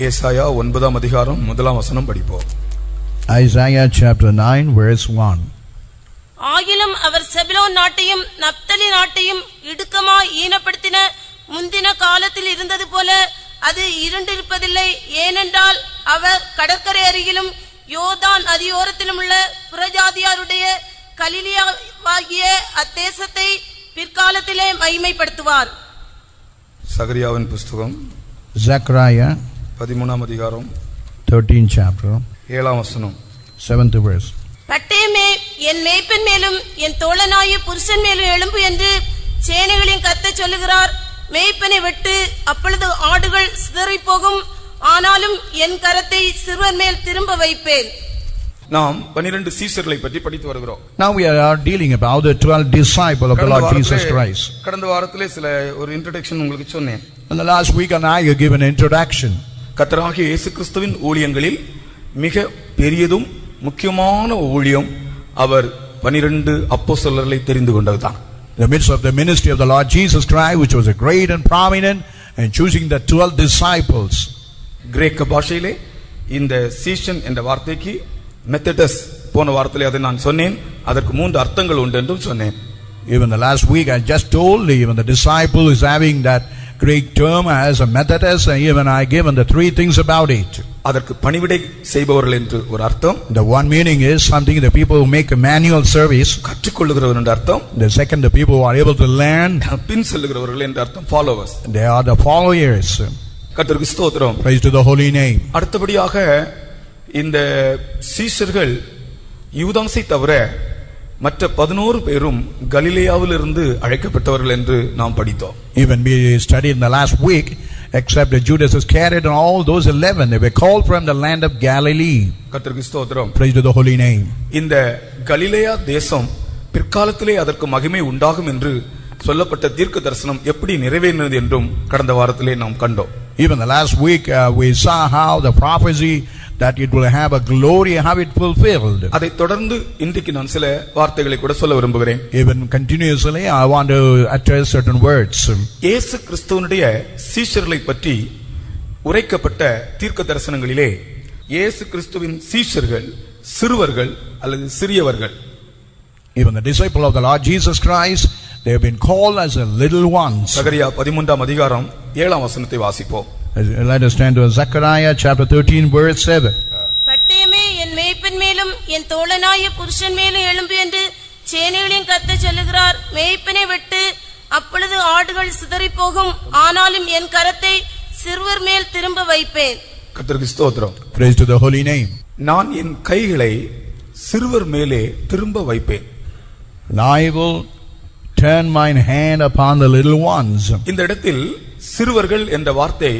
ஏசாயா 9 அதிகாரம் 1 வசனம் படிப்போம். Isaiah chapter 9 verse 1. ஆகிலும் அவர் செபுலோன் நாட்டையும் நப்தலி நாட்டையும் இடுக்கமாய் ஈனப்படுத்தின முந்தின காலத்தில் இருந்தது போல அது இருண்டிருப்பதில்லை. ஏனென்றால் அவர் கடற்கரை அருகிலும் யோர்தான் நதியோரத்திலும் உள்ள புறஜாதியாருடைய கலிலியாவாகிய அத்தேசத்தை பிற்காலத்திலே மகிமைப்படுத்துவார். சகரியாவின் புஸ்தகம் Zechariah 13 அதிகாரம் 13 chapter 7 வசனம் 7th verse. பட்டயமே என் மேய்ப்பன் மேலும் என் தோழனாய புருஷன் மேலும் எழும்பு என்று சேனைகளின் கர்த்தர் சொல்லுகிறார். மேய்ப்பனை வெட்டு, அப்பொழுது ஆடுகள் சிதறிப் போகும். ஆனாலும் என் கரத்தை சிறுவர் மேல் திரும்ப வைப்பேன். நாம் 12 சீஷர்களை பற்றி படித்து வருகிறோம். Now we are dealing about the 12 disciples of the Lord Jesus Christ. கடந்த வாரத்திலே சில ஒரு இன்ட்ரோடக்ஷன் உங்களுக்கு சொன்னேன். In the last week and I gave an introduction. கர்த்தராகிய இயேசு கிறிஸ்துவின் ஊழியங்களில் மிக பெரியதும் முக்கியமான ஊழியம் அவர் 12 அப்போஸ்தலர்களை தெரிந்து கொண்டதுதான். In the midst of the ministry of the Lord Jesus Christ, which was a great and prominent, and choosing the 12 disciples. கிரேக்க பாஷையிலே இந்த சீஷன் என்ற வார்த்தைக்கு மெத்தடஸ், போன வாரத்திலே அதை நான் சொன்னேன், அதற்கு 3 அர்த்தங்கள் உண்டு என்றும் சொன்னேன். Even the last week I just told, even the disciple is having that Greek term as a Methodist, and even I given the 3 things about it. அதற்கு பணிவிடை செய்பவர்கள் என்று ஒரு அர்த்தம். The one meaning is something the people who make a manual service. கற்றுக்கொள்ளுகிறவர்கள் என்ற அர்த்தம். The second, the people who are able to learn. பின் செல்லுகிறவர்கள் என்ற அர்த்தம், followers. They are the followers. கர்த்தருக்கு ஸ்தோத்திரம். Praise to the holy name. அடுத்தபடியாக இந்த சீஷர்கள் யூதாசை தவிர மற்ற 11 பேரும் கலிலேயாவிலிருந்து அழைக்கப்பட்டவர்கள் என்று நாம் படித்தோம். Even we studied in the last week, except that Judas Iscariot and all those 11, they were called from the land of Galilee. கர்த்தருக்கு ஸ்தோத்திரம். Praise to the holy name. இந்த கலிலேயா தேசம் பிற்காலத்திலே அதற்கு மகிமை உண்டாகும் என்று சொல்லப்பட்ட தீர்க்க தரிசனம் எப்படி நிறைவேறினது என்றும் கடந்த வாரத்திலே நாம் கண்டோம். Even the last week we saw how the prophecy that it will have a glory, how it fulfilled. அதை தொடர்ந்து இன்றைக்கு நான் சில வார்த்தைகளை கூட சொல்ல விரும்புகிறேன். Even continuously I want to utter certain words. இயேசு கிறிஸ்துவினுடைய சீஷர்களை பற்றி உரைக்கப்பட்ட தீர்க்க தரிசனங்களிலே இயேசு கிறிஸ்துவின் சீஷர்கள் சிறுவர்கள் அல்லது சிறியவர்கள். Even the disciple of the Lord Jesus Christ, they have been called as the little ones. சகரியா 13 அதிகாரம் 7 வசனத்தை வாசிப்போம். Let us turn to Zechariah chapter 13 verse 7. பட்டயமே என் மேய்ப்பன் மேலும் என் தோழனாய புருஷன் மேலும் எழும்பு என்று சேனைகளின் கர்த்தர் சொல்லுகிறார். மேய்ப்பனை வெட்டு, அப்பொழுது ஆடுகள் சிதறிப் போகும். ஆனாலும் என் கரத்தை சிறுவர் மேல் திரும்ப வைப்பேன். கர்த்தருக்கு ஸ்தோத்திரம். Praise to the holy name. நான் என் கைகளை சிறுவர் மேலே திரும்ப வைப்பேன். I will turn mine hand upon the little ones. இந்த இடத்தில் சிறுவர்கள் என்ற வார்த்தை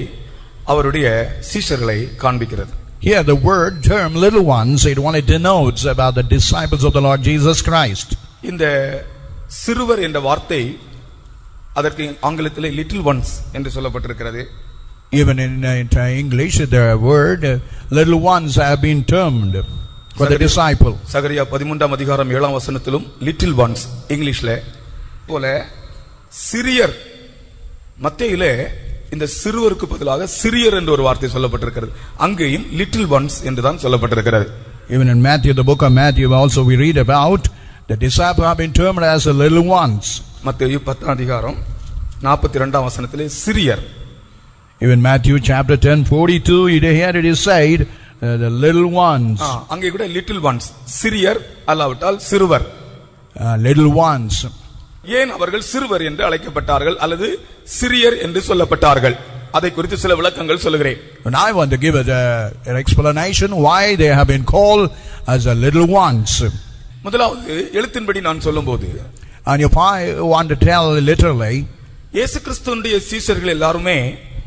அவருடைய சீஷர்களை காண்பிக்கிறது. Here the word term little ones, it only denotes about the disciples of the Lord Jesus Christ. இந்த சிறுவர் என்ற வார்த்தை அதற்கு ஆங்கிலத்திலே little ones என்று சொல்லப்பட்டிருக்கிறது. Even in English the word little ones have been termed for the disciple. சகரியா 13 அதிகாரம் 7 வசனத்திலும் little ones இங்கிலீஷ்ல போல சிறியர், மத்தேயுவிலே இந்த சிறுவருக்கு பதிலாக சிறியர் என்ற ஒரு வார்த்தை சொல்லப்பட்டிருக்கிறது. அங்கேயும் little ones என்று தான் சொல்லப்பட்டிருக்கிறது. Even in Matthew, the book of Matthew also we read about the disciples have been termed as the little ones. மத்தேயு 10 அதிகாரம் 42 வசனத்திலே சிறியர். Even Matthew chapter 10:42, here it is said the little ones. அங்கே கூட little ones, சிறியர் அல்லாவிட்டால் சிறுவர். Little ones. ஏன் அவர்கள் சிறுவர் என்று அழைக்கப்பட்டார்கள் அல்லது சிறியர் என்று சொல்லப்பட்டார்கள், அதை குறித்து சில விளக்கங்கள் சொல்லுகிறேன். And I want to give an explanation why they have been called as the little ones. முதலாவது எழுத்தின்படி நான் சொல்லும்போது, and if I want to tell literally, இயேசு கிறிஸ்துவினுடைய சீஷர்கள் எல்லாரும்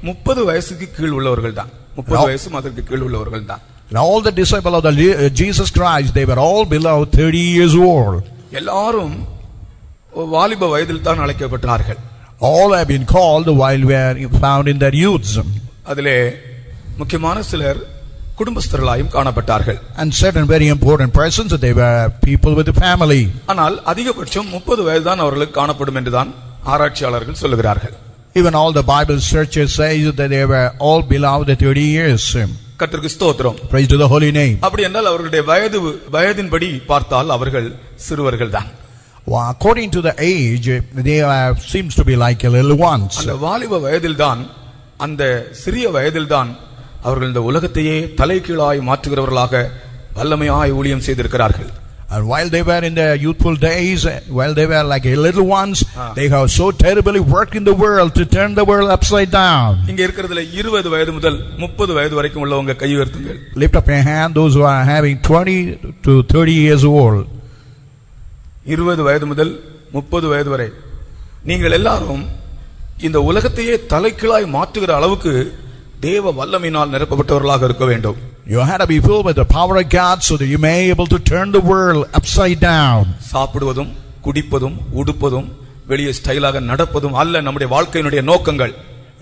30 வயசுக்கு கீழ் உள்ளவர்கள் தான். 30 வயசும் அதற்கு கீழ் உள்ளவர்கள் தான். And all the disciples of the Jesus Christ, they were all below 30 years old. எல்லாரும் வாலிப வயதில் தான் அழைக்கப்பட்டார்கள். All have been called while we are found in their youths. அதிலே முக்கியமான சிலர் குடும்பஸ்தர்களாயும் காணப்பட்டார்கள். And certain very important persons, they were people with a family. ஆனால் அதிகபட்சம் 30 வயது தான் அவர்களுக்கு காணப்படும் என்று தான் ஆராய்ச்சியாளர்கள் சொல்லுகிறார்கள். Even all the Bible searchers say that they were all below the 30 years. கர்த்தருக்கு ஸ்தோத்திரம். Praise to the holy name. அப்படி என்றால் அவர்களுடைய வயதின்படி பார்த்தால் அவர்கள் சிறுவர்கள் தான். Well, according to the age, they seems to be like a little ones. அந்த வாலிப வயதில்தான், அந்த சிறிய வயதில்தான் அவர்கள் இந்த உலகத்தையே தலைகீழாய் மாற்றுகிறவர்களாக வல்லமையாய் ஊழியம் செய்திருக்கிறார்கள். And while they were in their youthful days, while they were like a little ones, they have so terribly worked in the world to turn the world upside down. இங்க இருக்கிறதுல 20 வயது முதல் 30 வயது வரைக்கும் உள்ளவங்க கை உயர்த்துங்கள். Lift up your hand, those who are having 20 to 30 years old. 20 வயது முதல் 30 வயது வரை நீங்கள் எல்லாரும் இந்த உலகத்தையே தலைகீழாய் மாற்றுகிற அளவுக்கு தேவ வல்லமையினால் நிரப்பப்பட்டவர்களாக இருக்க வேண்டும். You had to be filled with the power of God so that you may be able to turn the world upside down. சாப்பிடுவதும் குடிப்பதும் உடுப்பதும் வெளியே ஸ்டைலாக நடப்பதும் அல்ல நம்முடைய வாழ்க்கையினுடைய நோக்கங்கள்.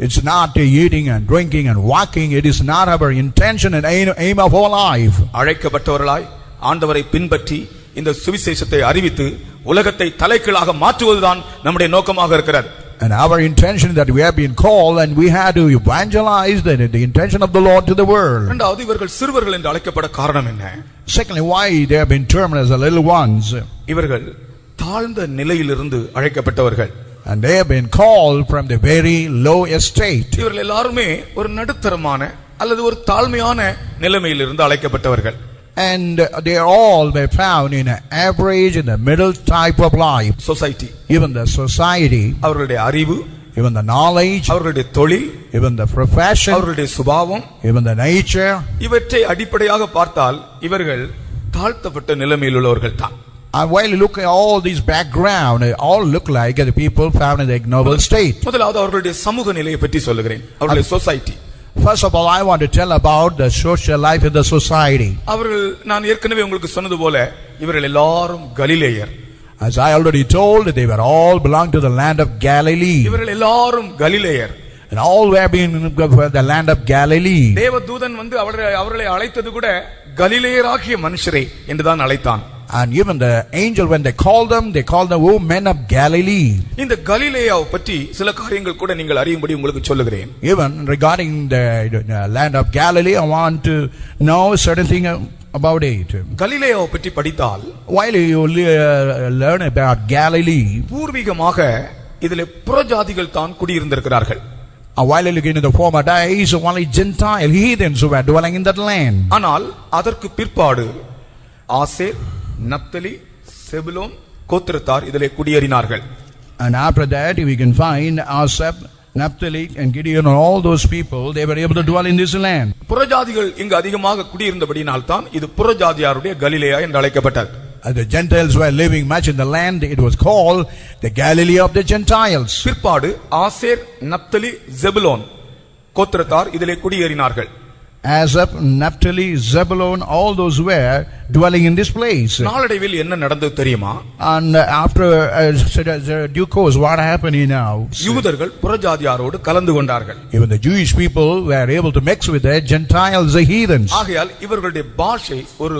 It's not eating and drinking and walking. It is not our intention and aim of our life. அழைக்கப்பட்டவர்களாய் ஆண்டவரை பின்பற்றி இந்த சுவிசேஷத்தை அறிவித்து உலகத்தை தலைகீழாக மாற்றுவதுதான் நம்முடைய நோக்கமாக இருக்கிறது. And our intention that we have been called and we had to evangelize the intention of the Lord to the world. இரண்டாவது, இவர்கள் சிறுவர்கள் என்று அழைக்கப்பட காரணம் என்ன? Secondly, why they have been termed as the little ones? இவர்கள் தாழ்ந்த நிலையிலிருந்து அழைக்கப்பட்டவர்கள். And they have been called from the very low estate. இவர்கள் எல்லாருமே ஒரு நடுத்தரமான அல்லது ஒரு தாழ்மையான நிலைமையிலிருந்து அழைக்கப்பட்டவர்கள். And they all were found in an average, in the middle type of life. Society, even the society, அவர்களுடைய அறிவு, even the knowledge, அவர்களுடைய தொழில், even the profession, அவர்களுடைய சுபாவம், even the nature, இவற்றை அடிப்படையாக பார்த்தால் இவர்கள் தாழ்த்தப்பட்ட நிலைமையில் உள்ளவர்கள் தான். And while you look at all these background, they all look like the people found in the ignoble state. முதலாவது அவர்களுடைய சமூக நிலையை பற்றி சொல்லுகிறேன். அவர்களுடைய society. First of all, I want to tell about the social life in the society. அவர்கள், நான் ஏற்கனவே உங்களுக்கு சொன்னது போல, இவர்கள் எல்லாரும் கலிலேயர். As I already told, they were all belong to the land of Galilee. இவர்கள் எல்லாரும் கலிலேயர். And all were being the land of Galilee. தேவதூதன் வந்து அவர்களை அழைத்தது கூட கலிலேயராகிய மனுஷரே என்றுதான் அழைத்தான். And even the angel, when they called them, oh men of Galilee. இந்த கலிலேயாவை பற்றி சில காரியங்கள் கூட நீங்கள் அறியும்படி உங்களுக்கு சொல்லுகிறேன். Even regarding the land of Galilee, I want to know certain thing about it. கலிலேயாவை பற்றி படித்தால், while you learn about Galilee, பூர்வீகமாக இதிலே புறஜாதிகள் தான் குடியிருந்திருக்கிறார்கள். While you look into the former days, only Gentile heathens who were dwelling in that land. ஆனால் அதற்கு பிற்பாடு ஆசேர், நப்தலி, செபுலோன் கோத்திரத்தார் இதிலே குடியேறினார்கள். And after that we can find Asaph, Naphtali and Gideon and all those people, they were able to dwell in this land. புறஜாதிகள் இங்கு அதிகமாக குடியிருந்தபடியால் தான் இது புறஜாதியாருடைய கலிலேயா என்று அழைக்கப்பட்டது. As the Gentiles were living much in the land, it was called the Galilee of the Gentiles. பிற்பாடு ஆசேர், நப்தலி, செபுலோன் கோத்திரத்தார் இதிலே குடியேறினார்கள். Asaph, Naphtali, Zebulun, all those were dwelling in this place. நாளடைவில் என்ன நடந்தது தெரியுமா? And after due course, what happened now? யூதர்கள் புறஜாதியாரோடு கலந்து கொண்டார்கள். Even the Jewish people were able to mix with the Gentiles, the heathens. ஆகையால் இவர்களுடைய பாஷை ஒரு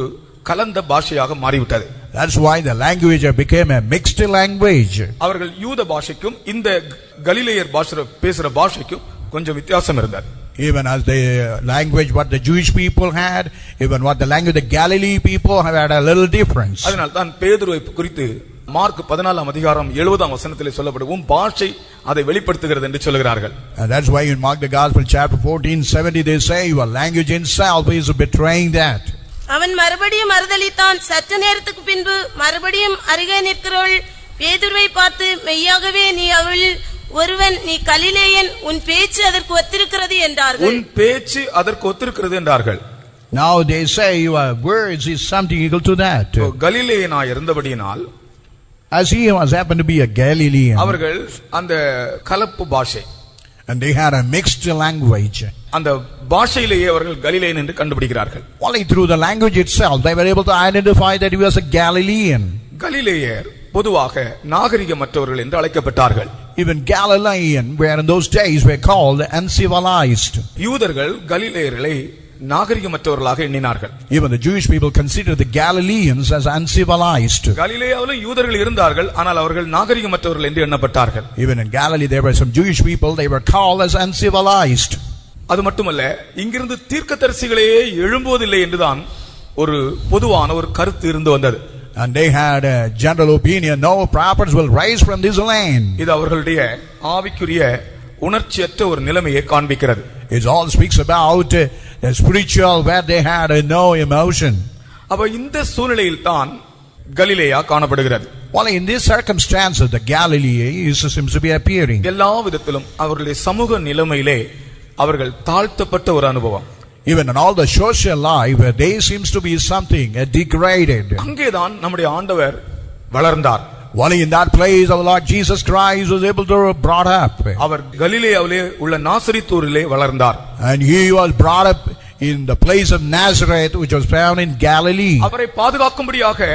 கலந்த பாஷையாக மாறிவிட்டது. That's why the language became a mixed language. அவர்கள் யூத பாஷைக்கும் இந்த கலிலேயர் பேசுற பாஷைக்கும் கொஞ்சம் வித்தியாசம் இருந்தது. Even as the language what the Jewish people had, even what the language the Galilee people had a little difference. அதனால் தான் பேதுருவை குறித்து மார்க் 14 அதிகாரம் 70 வசனத்திலே சொல்லப்படும் பாஷை அதை வெளிப்படுத்துகிறது என்று சொல்கிறார்கள். And that's why in Mark the Gospel chapter 14:70 they say your language itself is betraying that. அவன் மறுபடியும் மறுதலித்தான். சற்று நேரத்துக்கு பின்பு மறுபடியும் அருகே நிற்கிறவள் பேதுருவை பார்த்து, மெய்யாகவே நீ அவள் ஒருவன், நீ கலிலேயன், உன் பேச்சு அதற்கு ஒத்திருக்கிறது என்றார்கள். உன் பேச்சு அதற்கு ஒத்திருக்கிறது என்றார்கள். Now they say your words is something equal to that. கலிலேயனாய் இருந்தபடியினால், as he was happened to be a Galilean, அவர்கள் அந்த கலப்பு பாஷை, and they had a mixed language. அந்த பாஷையிலேயே அவர்கள் கலிலேயன் என்று கண்டுபிடிக்கிறார்கள். Only through the language itself they were able to identify that he was a Galilean. கலிலேயர் பொதுவாக நாகரிகமற்றவர்கள் என்று அழைக்கப்பட்டார்கள். Even Galilean were in those days were called uncivilized. யூதர்கள் கலிலேயர்களை நாகரிகமற்றவர்களாக எண்ணினார்கள். Even the Jewish people considered the Galileans as uncivilized. கலிலேயாவிலும் யூதர்கள் இருந்தார்கள், ஆனால் அவர்கள் நாகரிகமற்றவர்கள் என்று எண்ணப்பட்டார்கள். Even in Galilee there were some Jewish people, they were called as uncivilized. அது மட்டுமல்ல, இங்கிருந்து தீர்க்கதரிசிகளே எழும்புவதில்லை என்றுதான் ஒரு பொதுவான ஒரு கருத்து இருந்து வந்தது. And they had a general opinion, no prophets will rise from this land. இது அவர்களுடைய ஆவிக்குரிய உணர்ச்சியற்ற ஒரு நிலைமையை காண்பிக்கிறது. It all speaks about the spiritual where they had no emotion. அப்ப இந்த சூழ்நிலையில் தான் கலிலேயா காணப்படுகிறது. Well, in these circumstances the Galilee seems to be appearing. எல்லா விதத்திலும் அவர்களுடைய சமூக நிலைமையிலே அவர்கள் தாழ்த்தப்பட்ட ஒரு அனுபவம். Even in all the social life they seems to be something degraded. அங்கேதான் நம்முடைய ஆண்டவர் வளர்ந்தார். Only in that place our Lord Jesus Christ was able to brought up. அவர் கலிலேயாவிலே உள்ள நாசரேத்தூரிலே வளர்ந்தார். And he was brought up in the place of Nazareth which was found in Galilee. அவரை பாதுகாக்கும்படியாக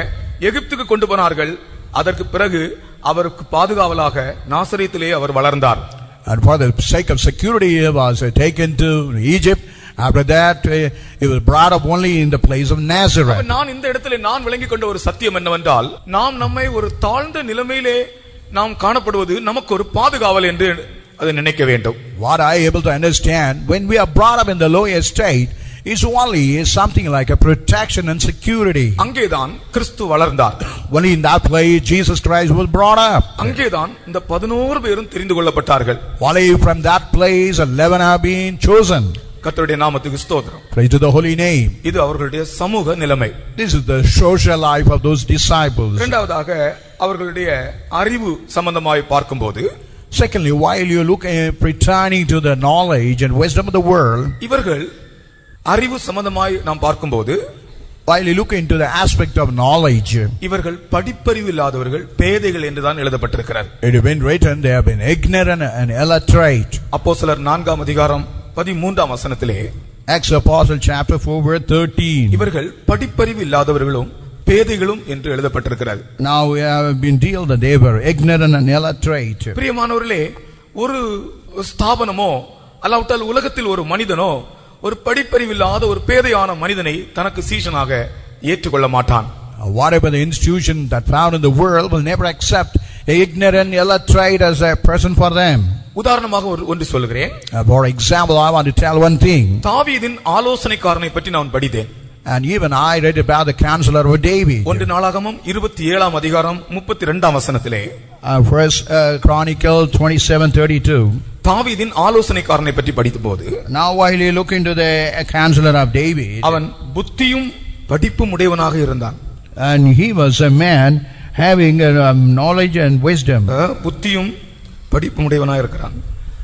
எகிப்துக்கு கொண்டு போனார்கள். அதற்கு பிறகு அவருக்கு பாதுகாவலாக நாசரேத்திலே அவர் வளர்ந்தார். And for the sake of security he was taken to Egypt. After that he was brought up only in the place of Nazareth. நான் இந்த இடத்திலே நான் விளங்கிக் கொண்ட ஒரு சத்தியம் என்னவென்றால், நாம் நம்மை ஒரு தாழ்ந்த நிலைமையிலே நாம் காணப்படுவது நமக்கு ஒரு பாதுகாவல் என்று அதை நினைக்க வேண்டும். What I able to understand, when we are brought up in the lower state, is only something like a protection and security. அங்கேதான் கிறிஸ்து வளர்ந்தார். Only in that place Jesus Christ was brought up. அங்கேதான் இந்த 11 பேரும் தெரிந்து கொள்ளப்பட்டார்கள். Only from that place 11 have been chosen. கர்த்தருடைய நாமத்துக்கு ஸ்தோத்திரம். Praise to the holy name. இது அவர்களுடைய சமூக நிலைமை. This is the social life of those disciples. இரண்டாவதாக அவர்களுடைய அறிவு சம்பந்தமாய் பார்க்கும்போது, secondly, while you look pertaining to the knowledge and wisdom of the world, இவர்கள் அறிவு சம்பந்தமாய் நாம் பார்க்கும்போது, while you look into the aspect of knowledge, இவர்கள் படிப்பறிவு இல்லாதவர்கள், பேதைகள் என்றுதான் எழுதப்பட்டிருக்கிறது. it has been written they have been ignorant and illiterate. அப்போஸ்தலர் 4ஆம் அதிகாரம் 13ஆம் வசனத்திலே, Acts Apostle chapter 4 verse 13, இவர்கள் படிப்பறிவு இல்லாதவர்களும் பேதைகளும் என்று எழுதப்பட்டிருக்கிறது. now we have been dealt that they were ignorant and illiterate. பிரியமானவர்களே, ஒரு ஸ்தாபனமோ அல்லாவிட்டால் உலகத்தில் ஒரு மனிதனோ ஒரு படிப்பறிவில்லாத ஒரு பேதையான மனிதனை தனக்கு சீஷனாக ஏற்றுக்கொள்ள மாட்டான். Whatever the institution that found in the world will never accept a ignorant illiterate as a person for them. உதாரணமாக ஒன்று சொல்கிறேன். For example, I want to tell one thing. தாவீதின் ஆலோசனைக்காரனை பற்றி நான் படித்தேன். And even I read about the counselor of David. 1 நாளாகமம் 27ஆம் அதிகாரம் 32ஆம் வசனத்திலே, First Chronicle 27:32. தாவீதின் ஆலோசனைக்காரனை பற்றி படித்தபோது, Now while you look into the counselor of David, அவன் புத்தியும் படிப்பும் உடையவனாக இருந்தான். and he was a man having knowledge and wisdom. புத்தியும் படிப்பும் உடையவனாக இருக்கிறான்.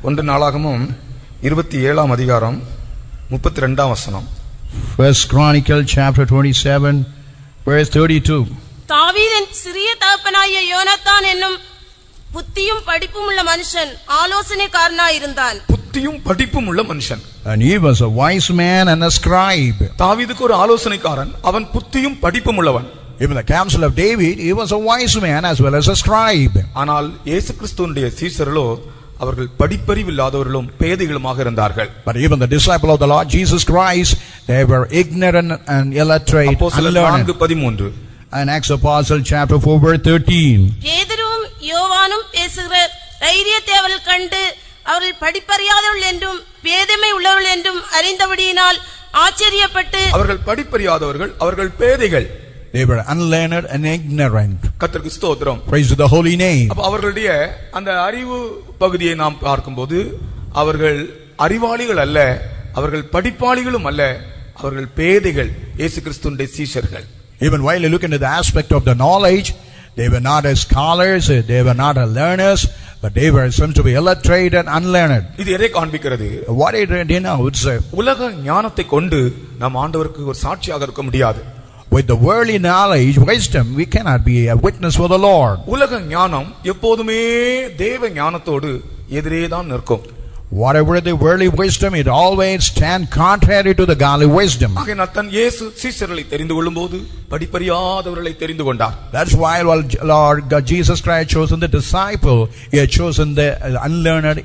1 நாளாகமம் 27ஆம் அதிகாரம் 32ஆம் வசனம். First Chronicle chapter 27 verse 32. தாவீதின் சிறிய தகப்பனாகிய யோனத்தான் என்னும் புத்தியும் படிப்பும் உள்ள மனுஷன் ஆலோசனைக்காரனாயிருந்தான். புத்தியும் படிப்பும் உள்ள மனுஷன். And he was a wise man and a scribe. தாவீதுக்கு ஒரு ஆலோசனைக்காரன், அவன் புத்தியும் படிப்பும் உள்ளவன். Even the counsel of David, he was a wise man as well as a scribe. ஆனால் இயேசு கிறிஸ்துவினுடைய சீஷர்களோ அவர்கள் படிப்பறிவில்லாதவர்களும் பேதைகளுமாக இருந்தார்கள். But even the disciple of the Lord Jesus Christ, they were ignorant and illiterate, அப்போஸ்தலர் unlearned. 4:13. And Acts Apostle chapter 4 verse 13. பேதுருவும் யோவானும் பேசுகிற தைரியத்தை அவர்கள் கண்டு அவர்கள் படிப்பறியாதவர்கள் என்றும் பேதைமை உள்ளவர்கள் என்றும் அறிந்தபடியினால் ஆச்சரியப்பட்டு, அவர்கள் படிப்பறியாதவர்கள், அவர்கள் பேதைகள். They were unlearned and ignorant. கர்த்தருக்கு ஸ்தோத்திரம். Praise to the holy name. அப்ப அவர்களுடைய அந்த அறிவு பகுதியை நாம் பார்க்கும்போது, அவர்கள் அறிவாளிகள் அல்ல, அவர்கள் படிப்பாளிகளும் அல்ல, அவர்கள் பேதைகள், இயேசு கிறிஸ்துவினுடைய சீஷர்கள். Even while you look into the aspect of the knowledge, they were not as scholars, they were not as learners, but they were some to be illiterate and unlearned. இது எதை காண்பிக்கிறது? What it denotes? உலக ஞானத்தை கொண்டு நாம் ஆண்டவருக்கு ஒரு சாட்சியாக இருக்க முடியாது. With the worldly knowledge, wisdom, we cannot be a witness for the Lord. உலக ஞானம் எப்போதுமே தேவ ஞானத்தோடு எதிரே தான் நிற்கும். Whatever the worldly wisdom, it always stand contrary to the godly wisdom. ஆகையால் தான் இயேசு சீஷர்களை தெரிந்து கொள்ளும்போது படிப்பறியாதவர்களை தெரிந்து கொண்டார். That's why while Lord God Jesus Christ chosen the disciple, he had chosen the unlearned,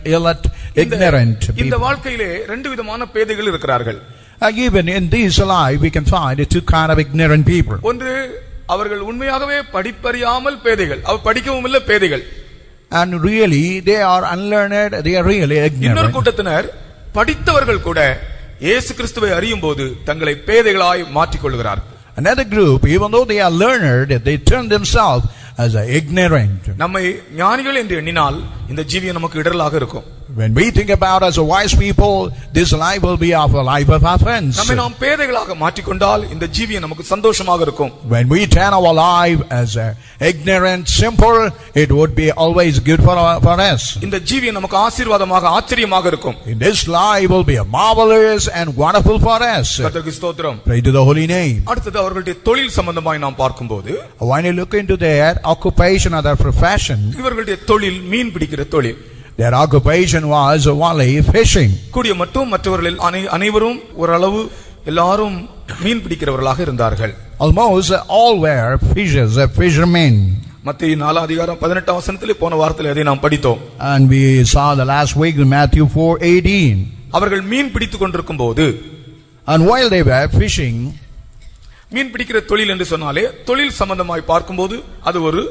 ignorant இந்த people. வாழ்க்கையிலே ரெண்டு விதமான பேதைகள் இருக்கிறார்கள். Even in this life, we can find two kind of ignorant people. ஒன்று அவர்கள் உண்மையாகவே படிப்பறியாமல் பேதைகள், அவர் படிக்கவும் இல்லை பேதைகள். And really, they are unlearned, they are really இன்னொரு ignorant. கூட்டத்தினர் படித்தவர்கள் கூட இயேசு கிறிஸ்துவை அறியும் போது தங்களை பேதைகளாய் மாற்றிக்கொள்கிறார்கள். Another group, even though they are learned, they turn themselves as ignorant. நம்மை ஞானிகள் என்று எண்ணினால் இந்த ஜீவியம் நமக்கு இடரலாக இருக்கும். When we think about as a wise people, this life will be our life of offense. நம்மை நாம் பேதைகளாக மாற்றிக்கொண்டால் இந்த ஜீவியம் நமக்கு சந்தோஷமாக இருக்கும். When we turn our life as ignorant, simple, it would be always good for us. இந்த ஜீவியம் நமக்கு ஆசீர்வாதமாக ஆச்சரியமாக இருக்கும். In this life will be marvelous and wonderful for us. கர்த்தருக்கு ஸ்தோத்திரம். Pray to the holy name. அடுத்தது அவர்களுடைய தொழில் சம்பந்தமாய் நாம் பார்க்கும்போது When you look into their occupation or their profession, இவர்களுடைய தொழில் மீன் பிடிக்கிற தொழில். their occupation was only fishing. கூடிய மட்டும் மற்றவர்களில் அனைவரும் ஓரளவு எல்லாரும் மீன் பிடிக்கிறவர்களாக இருந்தார்கள். Almost all were fishers, fishermen. மத்தேயு 4 அதிகாரம் 18 வசனத்திலே போன வாரத்தில் அதை நாம் படித்தோம். And we saw the last week in Matthew 4:18. அவர்கள் மீன் பிடித்துக் கொண்டிருக்கும் போது, And while they were fishing, மீன் பிடிக்கிற தொழில் என்று சொன்னாலே தொழில் சம்பந்தமாய் பார்க்கும்போது அது ஒரு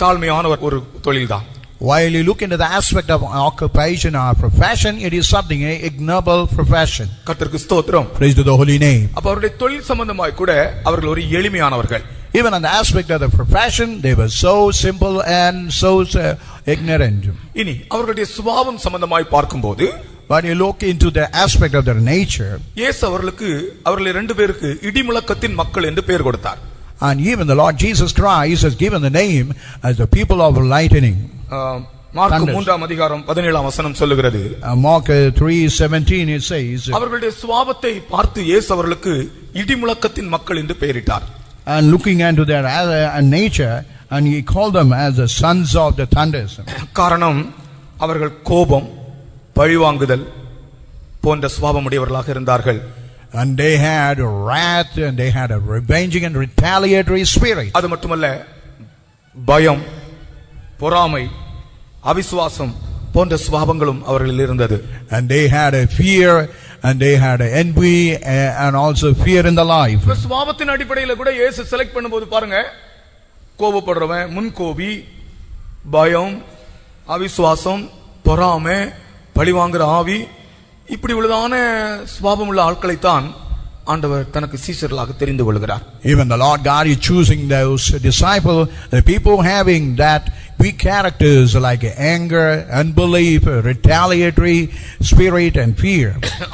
தாழ்மையான ஒரு தொழில்தான். while you look into the aspect of occupation or profession, it is something a ignoble profession. கர்த்தருக்கு ஸ்தோத்திரம். Praise to the holy name. அப்ப அவருடைய தொழில் சம்பந்தமாய் கூட அவர்கள் ஒரு எளிமையானவர்கள். Even on the aspect of the profession, they were so simple and so ignorant. இனி அவர்களுடைய சுபாவம் சம்பந்தமாய் பார்க்கும்போது, When you look into the aspect of their nature, இயேசு அவர்கள் இரண்டு பேருக்கு இடிமுழக்கத்தின் மக்கள் என்று பெயர் கொடுத்தார். and even the Lord Jesus Christ has given the name as the people of lightning. Mark 3 அதிகாரம் 17 வசனம் சொல்லுகிறது. Mark 3:17 it says, அவர்களுடைய சுபாவத்தை பார்த்து இயேசு அவர்களுக்கு இடிமுழக்கத்தின் மக்கள் என்று பெயரிட்டார். and looking into their nature, and he called them as the sons of the thunders. காரணம் அவர்கள் கோபம், பழிவாங்குதல் போன்ற சுபாவமுடையவர்களாக இருந்தார்கள். And they had wrath, and they had a revenging and retaliatory spirit. அது மட்டுமல்ல, பயம், பொறாமை, அவிசுவாசம் போன்ற சுபாவங்களும் அவர்களில் இருந்தது. And they had a fear, and they had a envy, and also fear in the life. சுபாவத்தின் அடிப்படையில் கூட இயேசு செலக்ட் பண்ணும்போது பாருங்க, கோபப்படுறவன், முன்கோபி, பயம், அவிசுவாசம், பொறாமை, பழிவாங்குற ஆவி, இப்படி உள்ளதான சுபாவம் உள்ள ஆட்களைத்தான் ஆண்டவர் தனக்கு சீஷர்களாக தெரிந்து கொள்கிறார். Even the Lord God is choosing those disciples, the people having that weak characters like anger, unbelief, retaliatory spirit and fear.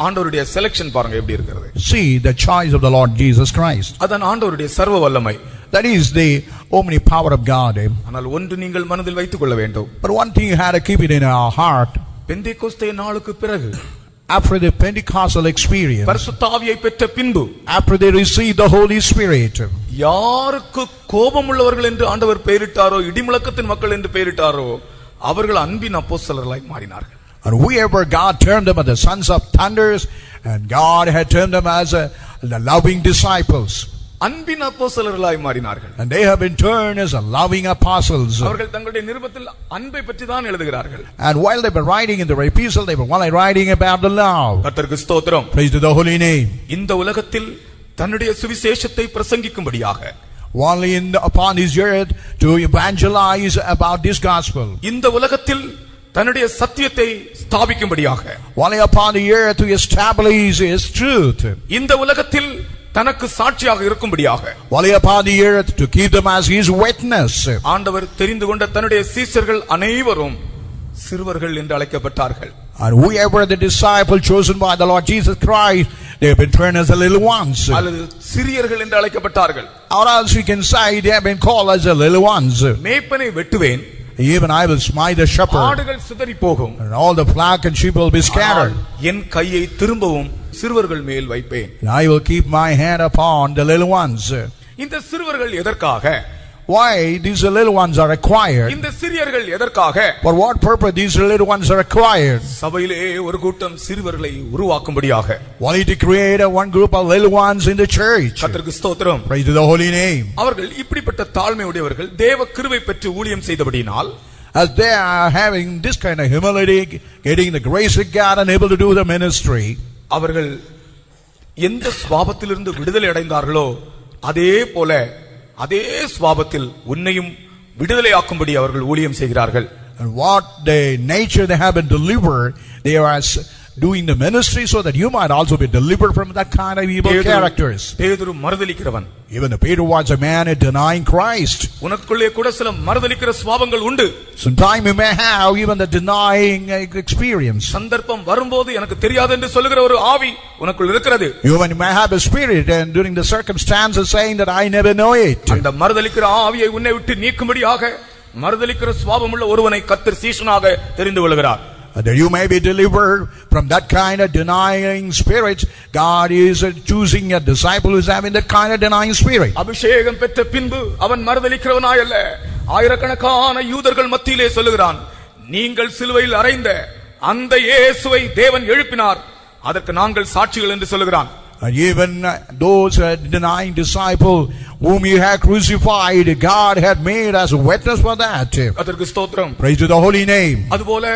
ஆண்டவருடைய செலக்ஷன் பாருங்க எப்படி இருக்கிறது. See the choice of the Lord Jesus Christ. அதான் ஆண்டவருடைய சர்வ வல்லமை. That is the omni power of God. ஆனால் ஒன்று நீங்கள் மனதில் வைத்துக் கொள்ள வேண்டும். But one thing you had to keep it in our heart. Pentecost நாளுக்கு பிறகு, after the Pentecostal experience, பரிசுத்த ஆவியை பெற்ற பின்பு, after they received the Holy Spirit, யாருக்கு கோபம் உள்ளவர்கள் என்று ஆண்டவர் பெயரிட்டாரோ, இடிமுழக்கத்தின் மக்கள் என்று பெயரிட்டாரோ, அவர்கள் அன்பின் அப்போஸ்தலர்களாய் மாறினார்கள். and whoever God turned them as the sons of thunders, and God had turned them as the loving disciples. அன்பின் அப்போஸ்தலர்களாய் மாறினார்கள். And they have been turned as a loving apostles. அவர்கள் தங்களுடைய நிருபத்தில் அன்பை பற்றி தான் எழுதுகிறார்கள். And while they were writing in their epistle, they were only writing about the love. கர்த்தருக்கு ஸ்தோத்திரம். Praise to the holy name. இந்த உலகத்தில் தன்னுடைய சுவிசேஷத்தை பிரசங்கிக்கும்படியாக, only upon this earth to evangelize about this gospel. இந்த உலகத்தில் தன்னுடைய சத்தியத்தை ஸ்தாபிக்கும்படியாக, only upon the earth to establish his truth. இந்த உலகத்தில் தனக்கு சாட்சியாக இருக்கும்படியாக, only upon the earth to keep them as his witness. ஆண்டவர் தெரிந்து கொண்ட தன்னுடைய சீஷர்கள் அனைவரும் சிறுவர்கள் என்று அழைக்கப்பட்டார்கள். And whoever the disciple chosen by the Lord Jesus Christ, they have been turned as the little ones. அல்லது சிறியர்கள் என்று அழைக்கப்பட்டார்கள். Or else we can say they have been called as the little ones. மேய்ப்பனை வெட்டுவேன், even I will smite the shepherd, ஆடுகள் சிதறி போகும், and all the flock and sheep will be scattered. என் கையை திரும்பவும் சிறுவர்கள் மேல் வைப்பேன். And I will keep my hand upon the little ones. இந்த சிறுவர்கள் எதற்காக? Why these little ones are required? இந்த சிறியர்கள் எதற்காக? For what purpose these little ones are required? சபையிலே ஒரு கூட்டம் சிறுவர்களை உருவாக்கும்படியாக, only to create one group of little ones in the church. கர்த்தருக்கு ஸ்தோத்திரம். Praise to the holy name. அவர்கள் இப்படிப்பட்ட தாழ்மை உடையவர்கள், தேவ கிருபை பெற்று ஊழியம் செய்தபடியினால், as they are having this kind of humility, getting the grace of God and able to do the ministry, அவர்கள் எந்த சுவாபத்திலிருந்து விடுதலை அடைந்தார்களோ அதே போல அதே சுவாபத்தில் உன்னையும் விடுதலையாக்கும்படி அவர்கள் ஊழியம் செய்கிறார்கள். And what the nature they have been delivered, they are doing the ministry so that you might also be delivered from that kind of evil characters. பேதுரு மறுதலிக்கிறவன். Even Peter was a man denying Christ. உனக்குள்ளே கூட சில மறுதலிக்கிற சுபாவங்கள் உண்டு. Sometime you may have even the denying experience. சந்தர்ப்பம் வரும்போது எனக்கு தெரியாது என்று சொல்லுகிற ஒரு ஆவி உனக்குள் இருக்கிறது. You may have a spirit and during the circumstances saying that I never know it. அந்த மறுதலிக்கிற ஆவியை உன்னை விட்டு நீக்கும்படியாக மறுதலிக்கிற சுபாவமுள்ள ஒருவனை கர்த்தர் சீஷனாக தெரிந்து கொள்கிறார். That you may be delivered from that kind of denying spirit. God is choosing a disciple who is having that kind of denying spirit. அபிஷேகம் பெற்ற பின்பு அவன் மறுதலிக்கிறவனாய் அல்ல. ஆயிரக்கணக்கான யூதர்கள் மத்தியிலே சொல்லுகிறான், நீங்கள் சிலுவையில் அறைந்த அந்த இயேசுவை தேவன் எழுப்பினார், அதற்கு நாங்கள் சாட்சிகள் என்று சொல்லுகிறான். And even those denying disciple whom you have crucified, God had made as a witness for that. அதற்கு ஸ்தோத்திரம். Praise to the holy name. அதுபோல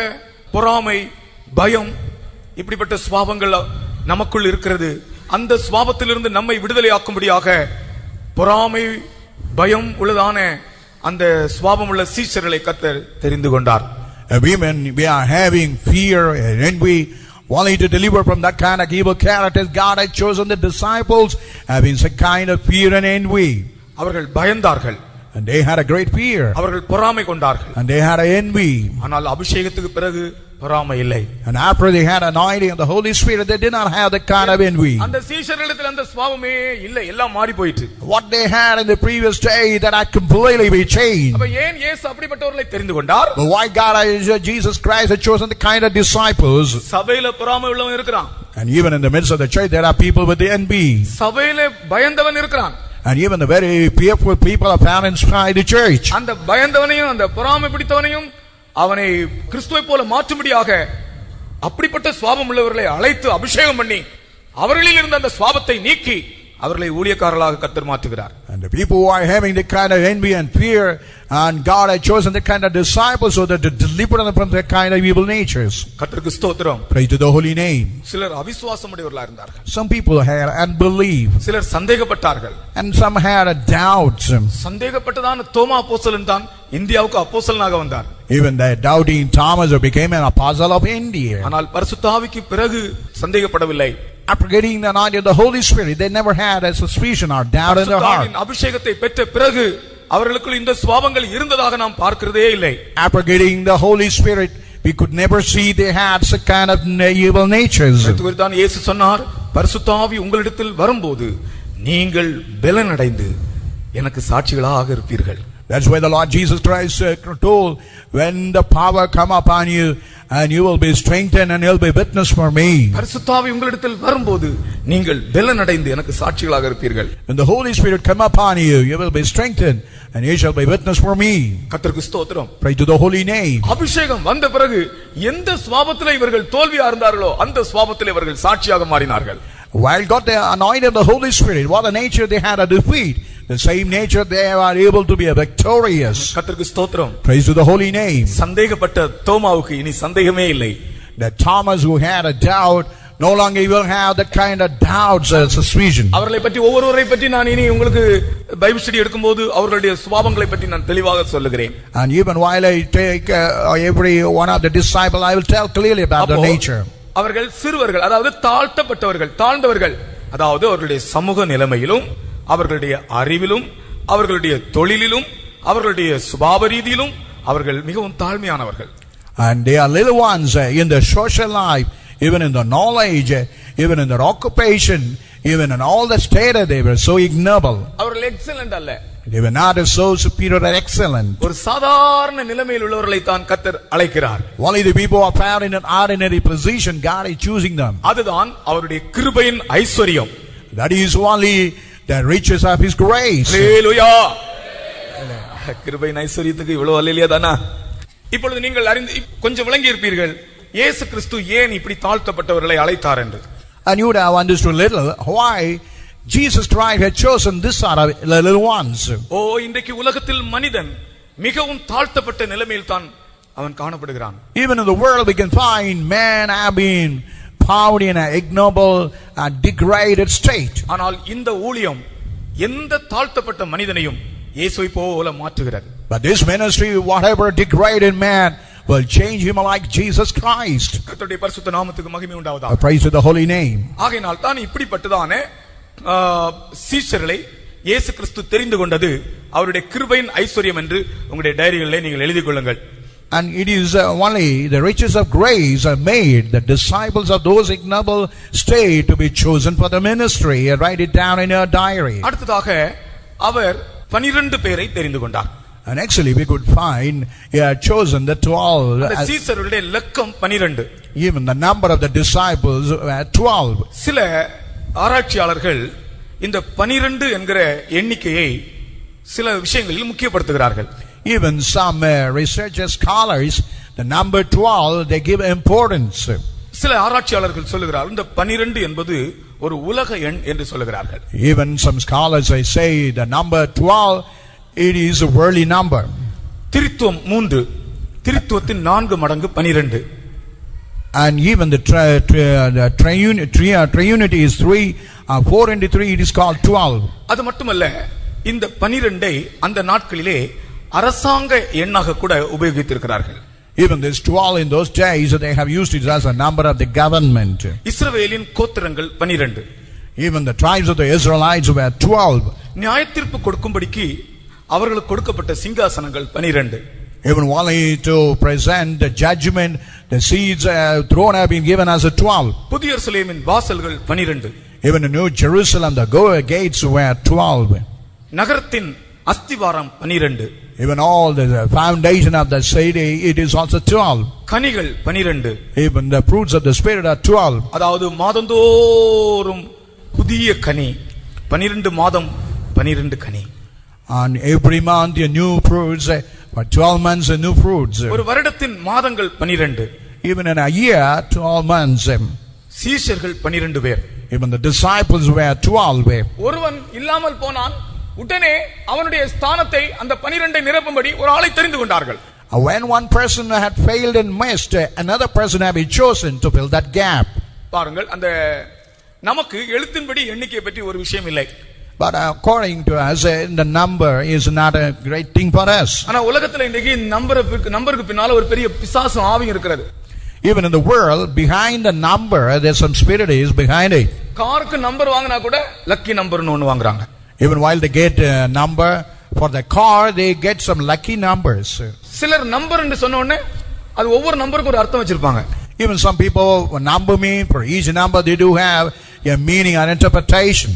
பொறாமை, பயம், இப்படிப்பட்ட சுபாவங்கள் நமக்குள் இருக்கிறது. அந்த சுபாவத்திலிருந்து நம்மை விடுதலையாக்கும்படியாக பொறாமை, பயம் உள்ளதான அந்த சுபாவம் உள்ள சீஷர்களை கர்த்தர் தெரிந்து கொண்டார். Women, we are having fear and envy, wanting to deliver from that kind of evil characters. God had chosen the disciples having some kind of fear and envy. அவர்கள் பயந்தார்கள். And they had a great fear. அவர்கள் பொறாமை கொண்டார்கள். And they had envy. ஆனால் அபிஷேகத்துக்கு பிறகு பொறாமை இல்லை. And after they had anointing of the Holy Spirit, they did not have that kind of envy. அந்த சீஷர்களிடத்தில் அந்த சுபாவமே இல்லை, எல்லாம் மாறி போயிட்டு. What they had in the previous day that had completely been changed. அப்ப ஏன் இயேசு அப்படிப்பட்டவர்களை தெரிந்து கொண்டார்? But why God, Jesus Christ, had chosen the kind of disciples? சபையில பொறாமை உள்ளவன் இருக்கிறான். And even in the midst of the church, there are people with the envy. சபையில பயந்தவன் இருக்கிறான். And even the very fearful people are found inside the church. அந்த பயந்தவனையும் அந்த பொறாமை பிடித்தவனையும் அவனை கிறிஸ்துவை போல மாற்றும்படியாக அப்படிப்பட்ட சுபாவம் உள்ளவர்களை அழைத்து அபிஷேகம் பண்ணி அவர்களில் இருந்த அந்த சுபாவத்தை நீக்கி அவர்களை ஊழியக்காரர்களாக கர்த்தர் மாற்றுகிறார். And the people who are having the kind of envy and fear, and God had chosen the kind of disciples so that to deliver them from that kind of evil natures. கர்த்தருக்கு ஸ்தோத்திரம். Praise to the holy name. சிலர் அவிசுவாசம் உடையவர்களாக இருந்தார்கள். Some people had unbelief. சிலர் சந்தேகப்பட்டார்கள். And some had doubts. சந்தேகப்பட்டதான தோமா அப்போஸ்தலன் தான் இந்தியாவுக்கு அப்போஸ்தலனாக வந்தார். Even the doubting Thomas became an apostle of India. ஆனால் பரிசுத்த ஆவிக்கு பிறகு சந்தேகப்படவில்லை. After getting the anointing of the Holy Spirit, they never had a suspicion or doubt in their heart. அபிஷேகத்தை பெற்ற பிறகு அவர்களுக்குள் இந்த சுபாவங்கள் இருந்ததாக நாம் பார்க்கிறதே இல்லை. After getting the Holy Spirit, we could never see they had some kind of evil natures. அதுதான் இயேசு சொன்னார், பரிசுத்த ஆவி உங்களிடத்தில் வரும்போது நீங்கள் பலன் அடைந்து எனக்கு சாட்சிகளாக இருப்பீர்கள். That's why the Lord Jesus Christ told, when the power come upon you and you will be strengthened and you'll be witness for me. பரிசுத்த ஆவி உங்களிடத்தில் வரும்போது நீங்கள் பலன் அடைந்து எனக்கு சாட்சிகளாக இருப்பீர்கள். When the Holy Spirit come upon you, you will be strengthened and you shall be witness for me. கர்த்தருக்கு ஸ்தோத்திரம். Pray to the holy name. அபிஷேகம் வந்த பிறகு எந்த சுபாவத்திலே இவர்கள் தோல்வியா இருந்தார்களோ அந்த சுபாவத்திலே இவர்கள் சாட்சியாக மாறினார்கள். While God the anointed of the Holy Spirit, what a nature they had a defeat, the same nature they are able to be a victorious. கர்த்தருக்கு ஸ்தோத்திரம். Praise to the holy name. சந்தேகப்பட்ட தோமாவுக்கு இனி சந்தேகமே இல்லை. That Thomas who had a doubt no longer will have that kind of doubts as suspicion. அவர்களை பற்றி ஒவ்வொருவரை பற்றி நான் இனி உங்களுக்கு பைபிள் ஸ்டடி எடுக்கும்போது அவர்களுடைய சுபாவங்களை பற்றி நான் தெளிவாக சொல்லுகிறேன். And even while I take every one of the disciples, I will tell clearly about the nature. அவர்கள் சிறுவர்கள், அதாவது தாழ்த்தப்பட்டவர்கள், தாழ்ந்தவர்கள், அதாவது அவர்களுடைய சமூக நிலைமையிலும் அவர்களுடைய அறிவிலும் அவர்களுடைய தொழிலிலும் அவர்களுடைய சுபாவ ரீதியிலும் அவர்கள் மிகவும் தாழ்மையானவர்கள். And they are little ones in their social life, even in their knowledge, even in their occupation, even in all the state they were so ignoble. அவர்கள் எக்ஸலென்ட் அல்ல. They were not so superior and excellent. ஒரு சாதாரண நிலைமையில் உள்ளவர்களை தான் கர்த்தர் அழைக்கிறார். Only the people who are found in an ordinary position, God is choosing them. அதுதான் அவருடைய கிருபையின் ஐஸ்வரியம். That is only the riches of His grace. ஹல்லேலூயா. கிருபையின் ஐஸ்வரியத்துக்கு இவ்வளவு அல்லேலூயா தானா? இப்பொழுது நீங்கள் அறிந்து கொஞ்சம் விளங்கி இருப்பீர்கள் இயேசு கிறிஸ்து ஏன் இப்படி தாழ்த்தப்பட்டவர்களை அழைத்தார் என்று. And you would have understood little why Jesus Christ had chosen this sort of little ones. இன்றைக்கு உலகத்தில் மனிதன் மிகவும் தாழ்த்தப்பட்ட நிலைமையில் தான் அவன் காணப்படுகிறான். Even in the world we can find man have been found in an ignoble and degraded state. ஆனால் இந்த ஊழியம் எந்த தாழ்த்தப்பட்ட மனிதனையும் இயேசுவை போல மாற்றுகிறது. But this ministry, whatever degraded man, will change him like Jesus Christ. கர்த்தருடைய பரிசுத்த நாமத்துக்கு மகிமை உண்டாவதாக. Praise to the holy name. ஆகையினால் தான் இப்படிப்பட்டதான சீஷர்களை இயேசு கிறிஸ்து தெரிந்து கொண்டது அவருடைய கிருபையின் ஐஸ்வர்யம் என்று உங்களுடைய டைரிகளிலே நீங்கள் எழுதிக் கொள்ளுங்கள். And it is only the riches of grace have made the disciples of those ignoble state to be chosen for the ministry. Write it down in your diary. அடுத்ததாக அவர் 12 பேரை தெரிந்து கொண்டார். And actually we could find he had chosen the 12. அந்த சீஷர்களுடைய இலக்கம் 12. Even the number of the disciples were 12. சில ஆராய்ச்சியாளர்கள் இந்த 12 என்கிற எண்ணிக்கையை சில விஷயங்களில் முக்கியப்படுத்துகிறார்கள். Even some research scholars, the number 12, they give importance. சில ஆராய்ச்சியாளர்கள் சொல்லுகிறார்கள் இந்த 12 என்பது ஒரு உலக எண் என்று சொல்லுகிறார்கள். Even some scholars they say the number 12, it is a worldly number. திரித்துவம் 3, திரித்துவத்தின் 4 மடங்கு 12. And even the triunity is 3, 4 into 3, it is called 12. அது மட்டுமல்ல, இந்த 12ஐ அந்த நாட்களிலே அரசாங்க எண்ணாக கூட உபயோகித்திருக்கிறார்கள். Even this 12 in those days, they have used it as a number of the government. இஸ்ரவேலின் கோத்திரங்கள் 12. Even the tribes of the Israelites were 12. நியாயத்தீர்ப்பு கொடுக்கும்படிக்கு அவர்களுக்கு கொடுக்கப்பட்ட சிங்காசனங்கள் 12. Even only to present the judgment, the seeds throne have been given as a 12. புதிய எருசலேமின் வாசல்கள் 12. Even in New Jerusalem, the gates were 12. நகரத்தின் அஸ்திவாரம் 12. Even all the foundation of the city, it is also 12. கனிகள் 12. Even the fruits of the Spirit are 12. அதாவது மாதந்தோறும் புதிய கனி, 12 மாதம் 12 கனி. On every month, a new fruits. For 12 months, a new fruits. ஒரு வருடத்தின் மாதங்கள் 12. Even in a year, 12 months. சீஷர்கள் 12 பேர். Even the disciples were 12. ஒருவன் இல்லாமல் போனான், உடனே அவனுடைய ஸ்தானத்தை அந்த 12ஐ நிரப்பும்படி ஒரு ஆளை தெரிந்து கொண்டார்கள். When one person had failed and missed, another person had been chosen to fill that gap. பாருங்கள், அந்த நமக்கு எழுத்தின்படி எண்ணிக்கை பற்றி ஒரு விஷயம் இல்லை. But according to us, the number is not a great thing for us. ஆனா உலகத்துல இன்னைக்கு நம்பருக்கு பின்னால ஒரு பெரிய பிசாசு ஆவி இருக்கிறது. Even in the world, behind the number, there's some spirit is behind it. காருக்கு நம்பர் வாங்கினா கூட லக்கி நம்பர்னு ஒன்னு வாங்குறாங்க. Even while they get a number for the car, they get some lucky numbers. சிலர் நம்பர் என்று சொன்ன உடனே அது ஒவ்வொரு நம்பருக்கும் ஒரு அர்த்தம் வச்சிருப்பாங்க. Even some people number me, for each number they do have a meaning and interpretation.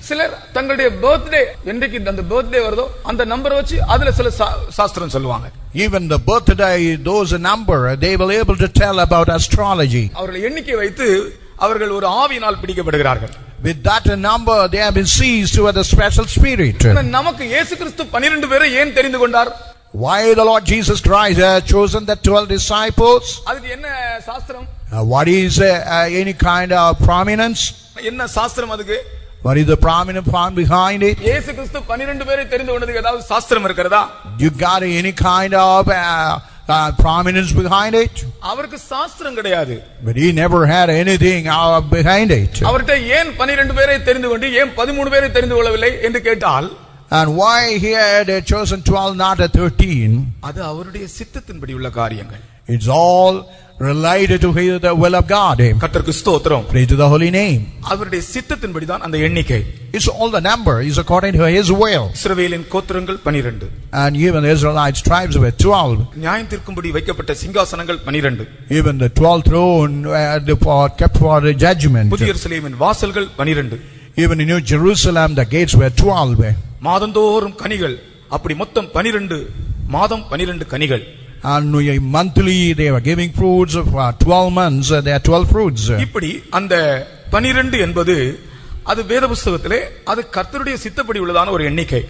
சிலர் தங்களுடைய பர்த்டே என்றைக்கு அந்த பர்த்டே வருதோ அந்த நம்பரை வச்சு அதுல சில சாஸ்திரம் சொல்லுவாங்க. Even the birthday, those number, they will able to tell about astrology. அவர்கள் எண்ணிக்கை வைத்து அவர்கள் ஒரு ஆவியினால் பிடிக்கப்படுகிறார்கள். With that number, they have been seized with a special spirit. நமக்கு இயேசு கிறிஸ்து 12 பேரை ஏன் தெரிந்து கொண்டார்? Why the Lord Jesus Christ has chosen the 12 disciples? அதுக்கு என்ன சாஸ்திரம்? What is any kind of prominence? என்ன சாஸ்திரம் அதுக்கு? What is the prominent found behind it? இயேசு கிறிஸ்து 12 பேரை தெரிந்து கொண்டதுக்கு ஏதாவது சாஸ்திரம் இருக்கிறதா? You got any kind of prominence behind it? அவருக்கு சாஸ்திரம் கிடையாது. But he never had anything behind it. அவர்ட்ட ஏன் 12 பேரை தெரிந்து கொண்டு ஏன் 13 பேரை தெரிந்து கொள்ளவில்லை என்று கேட்டால், and why he had chosen 12 not 13? அது அவருடைய சித்தத்தின்படி உள்ள காரியங்கள். It's all related to the will of God. கர்த்தருக்கு ஸ்தோத்திரம். Praise to the holy name. அவருடைய சித்தத்தின்படி தான் அந்த எண்ணிக்கை. It's all the number is according to his will. இஸ்ரவேலின் கோத்திரங்கள் 12. And even the Israelites tribes were 12. நியாயம் தீர்க்கும்படி வைக்கப்பட்ட சிங்காசனங்கள் 12. Even the 12 throne kept for the judgment. புதிய எருசலேமின் வாசல்கள் 12. Even in New Jerusalem the gates were 12. மாதந்தோறும் கனிகள், அப்படி மொத்தம் 12 மாதம் 12 கனிகள். And monthly they were giving fruits for 12 months. There are 12 fruits. இப்படி அந்த 12 என்பது அது வேத புத்தகத்திலே அது கர்த்தருடைய சித்தப்படி உள்ளதான ஒரு எண்ணிக்கை.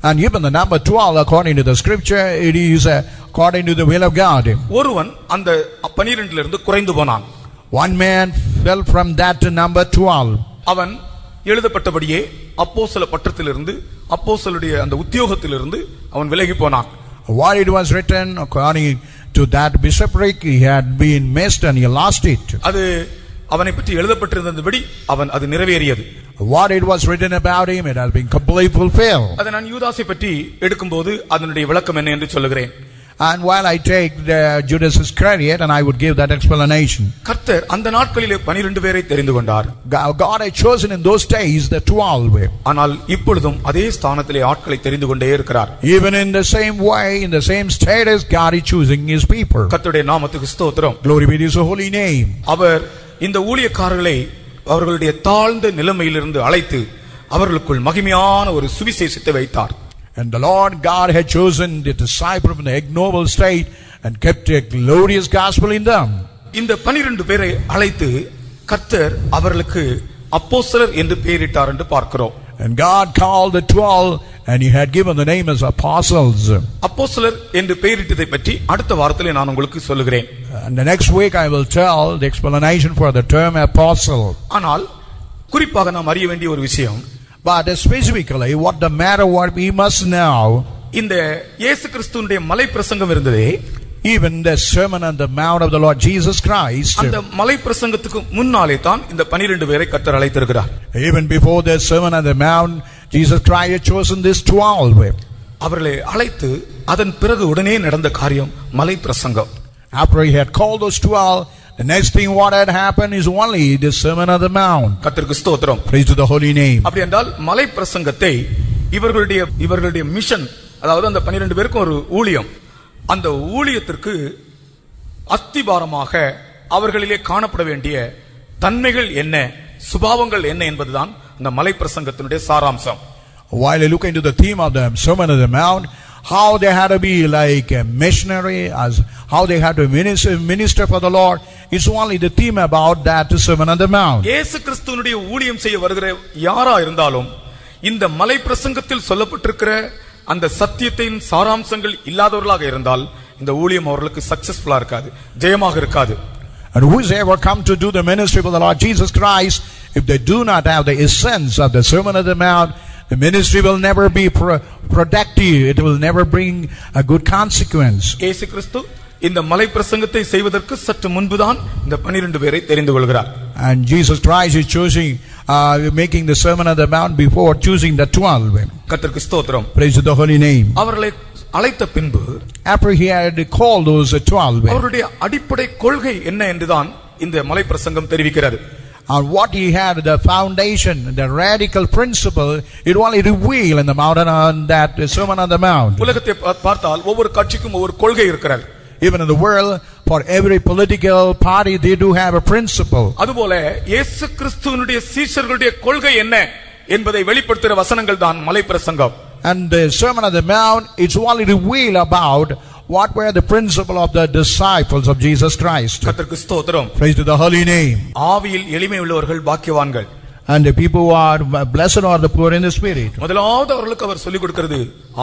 And even the number 12 according to the scripture, it is according to the will of God. ஒருவன் அந்த 12 இருந்து குறைந்து போனான். One man fell from that to number 12. அவன் எழுதப்பட்டபடியே அப்போஸ்தல பட்டத்திலிருந்து அப்போஸ்தலருடைய அந்த உத்தியோகத்திலிருந்து அவன் விலகி போனான். What it was written according to that bishopric, he had been missed and he lost it. அது அவனை பற்றி எழுதப்பட்டிருந்தபடி அவன் அது நிறைவேறியது. What it was written about him, it has been completely fulfilled. அதை நான் யூதாசை பற்றி எடுக்கும்போது அதனுடைய விளக்கம் என்ன என்று சொல்லுகிறேன். And while I take the Judas Iscariot, and I would give that explanation. கர்த்தர் அந்த நாட்களிலே 12 பேரை தெரிந்து கொண்டார். God had chosen in those days the 12. ஆனால் இப்பொழுதும் அதே ஸ்தானத்திலே ஆட்களை தெரிந்து கொண்டே இருக்கிறார். Even in the same way, in the same status, God is choosing His people. கர்த்தருடைய நாமத்துக்கு ஸ்தோத்திரம். Glory be to His holy name. அவர் இந்த ஊழியக்காரர்களை அவர்களுடைய தாழ்ந்த நிலைமையிலிருந்து அழைத்து அவர்களுக்குள் மகிமையான ஒரு சுவிசேஷத்தை வைத்தார். And the Lord God had chosen the disciple from the ignoble state and kept a glorious gospel in them. இந்த 12 பேரை அழைத்து கர்த்தர் அவர்களுக்கு அப்போஸ்தலர் என்று பெயரிட்டார் என்று பார்க்கிறோம். And God called the 12 and He had given the name as apostles. அப்போஸ்தலர் என்று பெயரிட்டதை பற்றி அடுத்த வாரத்திலே நான் உங்களுக்கு சொல்லுகிறேன். And the next week I will tell the explanation for the term apostle. ஆனால் குறிப்பாக நாம் அறிய வேண்டிய ஒரு விஷயம், But specifically what the matter what we must know, இந்த இயேசு கிறிஸ்துவினுடைய மலை பிரசங்கம் இருந்ததே, even the sermon on the mount of the Lord Jesus Christ, அந்த மலை பிரசங்கத்துக்கு முன்னாலே தான் இந்த 12 பேரை கர்த்தர் அழைத்திருக்கிறார். even before the sermon on the mount, Jesus Christ had chosen this 12. அவர்களை அழைத்து அதன் பிறகு உடனே நடந்த காரியம் மலை பிரசங்கம். After He had called those 12, the next thing what had happened is only the sermon on the mount. கர்த்தருக்கு ஸ்தோத்திரம். Praise to the holy name. அப்படி என்றால் மலை பிரசங்கத்தை இவர்களுடைய மிஷன், அதாவது அந்த 12 பேருக்கும் ஒரு ஊழியம், அந்த ஊழியத்திற்கு அஸ்திபாரமாக அவர்களிலே காணப்பட வேண்டிய தன்மைகள் என்ன, சுபாவங்கள் என்ன என்பதுதான் இந்த மலை பிரசங்கத்தினுடைய சாராம்சம். While I look into the theme of the sermon on the mount, how they had to be like a missionary, as how they had to minister for the Lord, it's only the theme about that sermon on the mount. இயேசு கிறிஸ்துவினுடைய ஊழியம் செய்ய வருகிற யாரா இருந்தாலும் இந்த மலை பிரசங்கத்தில் சொல்லப்பட்டிருக்கிற அந்த சத்தியத்தின் சாராம்சங்கள் இல்லாதவர்களாக இருந்தால் இந்த ஊழியம் அவர்களுக்கு சக்சஸ்ஃபுல்லா இருக்காது, ஜெயமாக இருக்காது. And whosoever come to do the ministry for the Lord Jesus Christ, if they do not have the essence of the sermon on the mount, the ministry will never be productive. It will never bring a good consequence. இயேசு கிறிஸ்து இந்த மலை பிரசங்கத்தை செய்வதற்கு சற்று முன்புதான் இந்த 12 பேரை தெரிந்து கொள்கிறார். And Jesus Christ is choosing, making the sermon on the mount before choosing the 12. கர்த்தருக்கு ஸ்தோத்திரம். Praise the holy name. அவர்களை அழைத்த பின்பு after He had called those 12, அவருடைய அடிப்படை கொள்கை என்ன என்றுதான் இந்த மலை பிரசங்கம் தெரிவிக்கிறது. on what He had, the foundation, the radical principle, it only revealed in the mountain on that sermon on the mount. உலகத்தை பார்த்தால் ஒவ்வொரு கட்சிக்கும் ஒவ்வொரு கொள்கை இருக்கிறது. Even in the world, for every political party, they do have a principle. அதுபோல இயேசு கிறிஸ்துவினுடைய சீஷர்களுடைய கொள்கை என்ன என்பதை வெளிப்படுத்துகிற வசனங்கள் தான் மலை பிரசங்கம். And the sermon on the mount, it's only revealed about what were the principle of the disciples of Jesus Christ. கர்த்தருக்கு ஸ்தோத்திரம். Praise to the holy name. ஆவியில் எளிமை உள்ளவர்கள் பாக்கியவான்கள். And the people who are blessed are the poor in the spirit. முதலாவது அவர்களுக்கு அவர் சொல்லிக் கொடுக்கிறது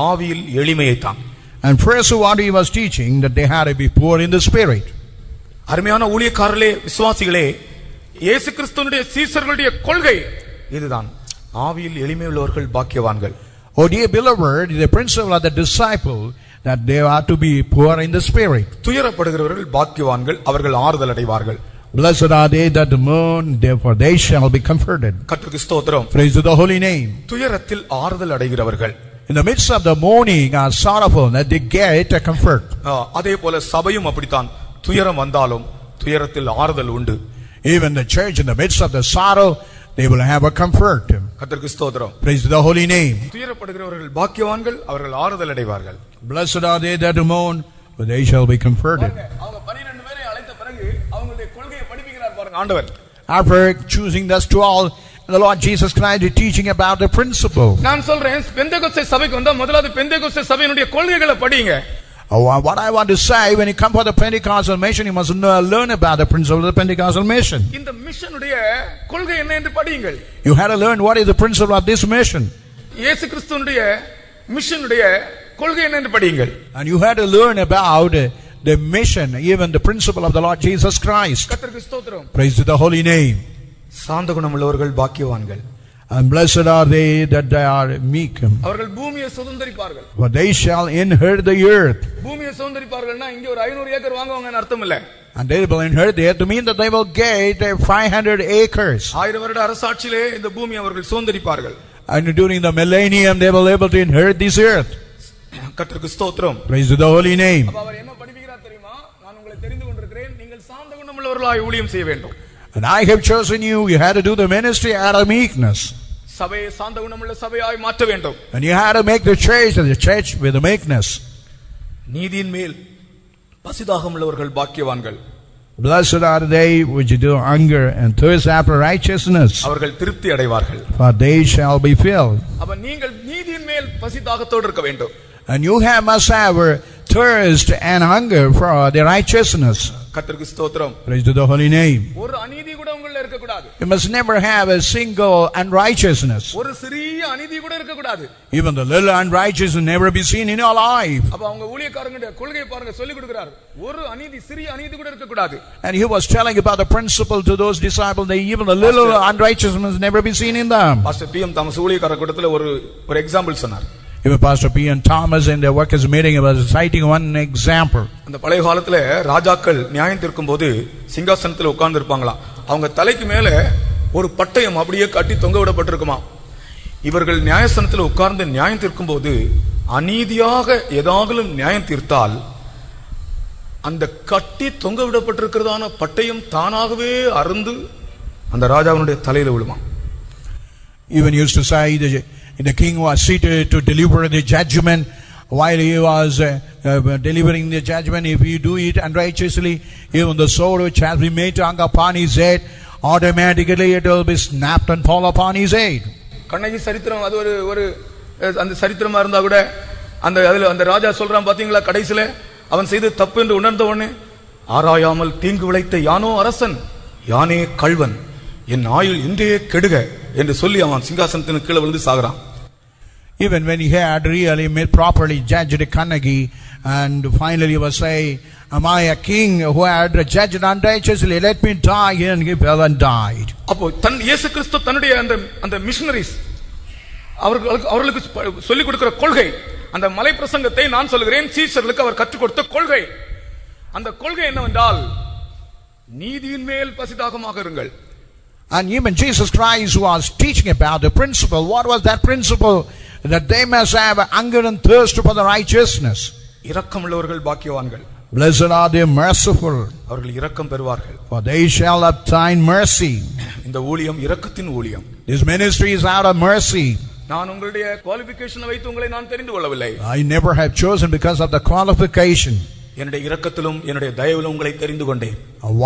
ஆவியில் எளிமையை தான். And first what He was teaching, that they had to be poor in the spirit. அருமையான ஊழியக்காரர்களே, விசுவாசிகளே, இயேசு கிறிஸ்துவினுடைய சீஷர்களுடைய கொள்கை இதுதான், ஆவியில் எளிமை உள்ளவர்கள் பாக்கியவான்கள். Oh dear beloved, the principle of the disciple, that they are to be poor in the spirit. துயரப்படுகிறவர்கள் பாக்கியவான்கள், அவர்கள் ஆறுதல் அடைவார்கள். Blessed are they that mourn, therefore they shall be comforted. கர்த்தருக்கு ஸ்தோத்திரம். Praise to the holy name. துயரத்தில் ஆறுதல் அடைகிறவர்கள். In the midst of the mourning are sorrowful, that they get a comfort. அதே போல சபையும் அப்படித்தான், துயரம் வந்தாலும் துயரத்தில் ஆறுதல் உண்டு. Even the church, in the midst of the sorrow, they will have a comfort. கர்த்தருக்கு ஸ்தோத்திரம். Praise to the holy name. துயரப்படுகிறவர்கள் பாக்கியவான்கள், அவர்கள் ஆறுதல் அடைவார்கள். Blessed are they that mourn, for they shall be comforted. அவங்க 12 பேரை அழைத்த பிறகு அவங்களுடைய கொள்கையை படிப்பிக்கிறார் பாருங்க ஆண்டவர். After choosing thus 12, the Lord Jesus Christ is teaching about the principle. நான் சொல்றேன், பெந்தேகோஸ்தே சபைக்கு வந்தா முதலாவது பெந்தேகோஸ்தே சபையினுடைய கொள்கைகளை படிங்க. What I want to say, when you come for the Pentecostal mission, you must learn about the principle of the Pentecostal mission. இந்த மிஷனுடைய கொள்கை என்ன என்று படியுங்கள். You had to learn what is the principle of this mission. இயேசு கிறிஸ்துவினுடைய மிஷனுடைய கொள்கை என்ன என்று படியுங்கள். And you had to learn about the mission, even the principle of the Lord Jesus Christ. கர்த்தருக்கு ஸ்தோத்திரம். Praise to the holy name. சாந்த குணமுள்ளவர்கள் பாக்கியவான்கள். And blessed are they that they are meek, அவர்கள் பூமியை சுதந்தரிப்பார்கள். for they shall inherit the earth. பூமியை சுதந்தரிப்பார்கள்னா இங்க ஒரு 500 acre வாங்குவாங்கன்னு அர்த்தம் இல்ல. And they will inherit the earth to mean that they will get 500 acres. 1000 வருட அரசாட்சியிலே இந்த பூமியை அவர்கள் சுதந்தரிப்பார்கள். And during the millennium they will be able to inherit this earth. கர்த்தருக்கு ஸ்தோத்திரம். Praise to the holy name. அப்ப அவர் என்ன படிக்கிறார் தெரியுமா? நான் உங்களை தெரிந்து கொண்டிருக்கிறேன், நீங்கள் சாந்த குணமுள்ளவர்களாய் ஊழியம் செய்ய வேண்டும். And I have chosen you. You had to do the ministry out of meekness. சபையை சாந்த குணமுள்ள சபையாய் மாற்ற வேண்டும். And you had to make the church with the meekness. நீதியின் மேல் பசிதாகம் உள்ளவர்கள் பாக்கியவான்கள். Blessed are they which do hunger and thirst after righteousness, அவர்கள் திருப்தி அடைவார்கள். for they shall be filled. அப்ப நீங்கள் நீதியின் மேல் பசிதாகத்தோடு இருக்க வேண்டும். And you must have thirst and hunger for the righteousness. கர்த்தருக்கு ஸ்தோத்திரம். Praise to the holy name. ஒரு அநீதி கூட உங்களுக்குள்ள இருக்க கூடாது. You must never have a single unrighteousness. ஒரு சிறிய அநீதி கூட இருக்க கூடாது. Even the little unrighteousness never be seen in your life. அப்ப அவங்க ஊழியக்காரங்க கொள்கையை பாருங்க, சொல்லி கொடுக்கிறார். ஒரு அநீதி, சிறிய அநீதி கூட இருக்க கூடாது. And he was telling about the principle to those disciples that even the little unrighteousness never be seen in them. Pastor PM Thomas ஊழியக்காரர் கூட்டத்துல ஒரு எக்ஸாம்பிள் சொன்னார். Even Pastor P.M. Thomas in the workers meeting was citing one example. அந்த பழைய காலத்துல ராஜாக்கள் நியாயம் தீர்க்கும்போது சிங்காசனத்துல உட்கார்ந்து இருப்பாங்களாம். அவங்க தலைக்கு மேல ஒரு பட்டயம் அப்படியே கட்டி தொங்க விடப்பட்டிருக்குமா. இவர்கள் நியாயஸ்தானத்துல உட்கார்ந்து நியாயம் தீர்க்கும்போது அநீதியாக ஏதாகலும் நியாயம் தீர்த்தால் அந்த கட்டி தொங்க விடப்பட்டிருக்கிறதான பட்டயம் தானாகவே அருந்து அந்த ராஜாவினுடைய தலையில விழுமா. Even used to say the king was seated to deliver the judgment. While he was delivering the judgment, if you do it unrighteously, even the sword which has been made to hang upon his head, automatically it will be snapped and fall upon his head. Kannagi சரித்திரம், அது ஒரு அந்த சரித்திரமா இருந்தா கூட அந்த ராஜா சொல்றான் பாத்தீங்களா, கடைசில அவன் செய்து தப்பு என்று உணர்ந்த உடனே, ஆராயாமல் தீங்கு விளைத்த யானோ அரசன், யானே கள்வன், என் ஆயுள் இன்றே கெடுக என்று சொல்லி அவன் சிங்காசனத்தின் கீழே விழுந்து சாகுறான். Even when he had really made properly judged Kannagi, and finally he was saying, am I a king who had judged unrighteously? Let me die, and he fell and died. அப்போ இயேசு கிறிஸ்து தன்னுடைய அந்த மிஷனரிஸ் அவர்களுக்கு சொல்லிக் கொடுக்கிற கொள்கை, அந்த மலை பிரசங்கத்தை நான் சொல்கிறேன், சீஷர்களுக்கு அவர் கற்றுக் கொடுத்த கொள்கை, அந்த கொள்கை என்னவென்றால் நீதியின் மேல் பசிதாகமாக இருங்கள். And even Jesus Christ was teaching about the principle. What was that principle? That they must have hunger and thirst for the righteousness. இரக்கமுள்ளவர்கள் பாக்கியவான்கள். Blessed are the merciful, அவர்கள் இரக்கம் பெறுவார்கள். for they shall obtain mercy. இந்த ஊழியம் இரக்கத்தின் ஊழியம். This ministry is out of mercy. நான் உங்களுடைய குவாலிஃபிகேஷனை வைத்து உங்களை நான் தெரிந்து கொள்ளவில்லை. I never have chosen because of the qualification. என்னுடைய இரக்கத்திலும் என்னுடைய தயவிலும் உங்களை தெரிந்து கொண்டேன்.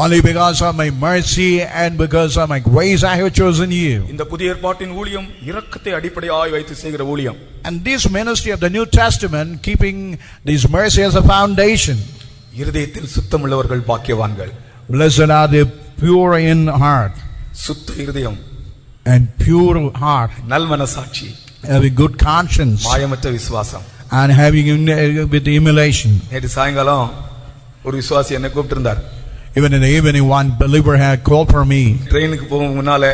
Only because of my mercy and because of my grace I have chosen you. இந்த புதிய ஏற்பாட்டின் ஊழியம் இரக்கத்தை அடிப்படையாய் வைத்து செய்கிற ஊழியம். And this ministry of the New Testament, keeping this mercy as a foundation. இருதயத்தில் சுத்தமுள்ளவர்கள் பாக்கியவான்கள். Blessed are the pure in heart. சுத்த இருதயம் and pure heart, நல்மனசாட்சி, having good conscience, மாயமற்ற விசுவாசம், and having with emulation. நேற்று சாயங்காலம் ஒரு விசுவாசி என்னை கூப்பிட்டிருந்தார். Even in the evening, one believer had called for me. ட்ரெயினுக்கு போகும் முன்னால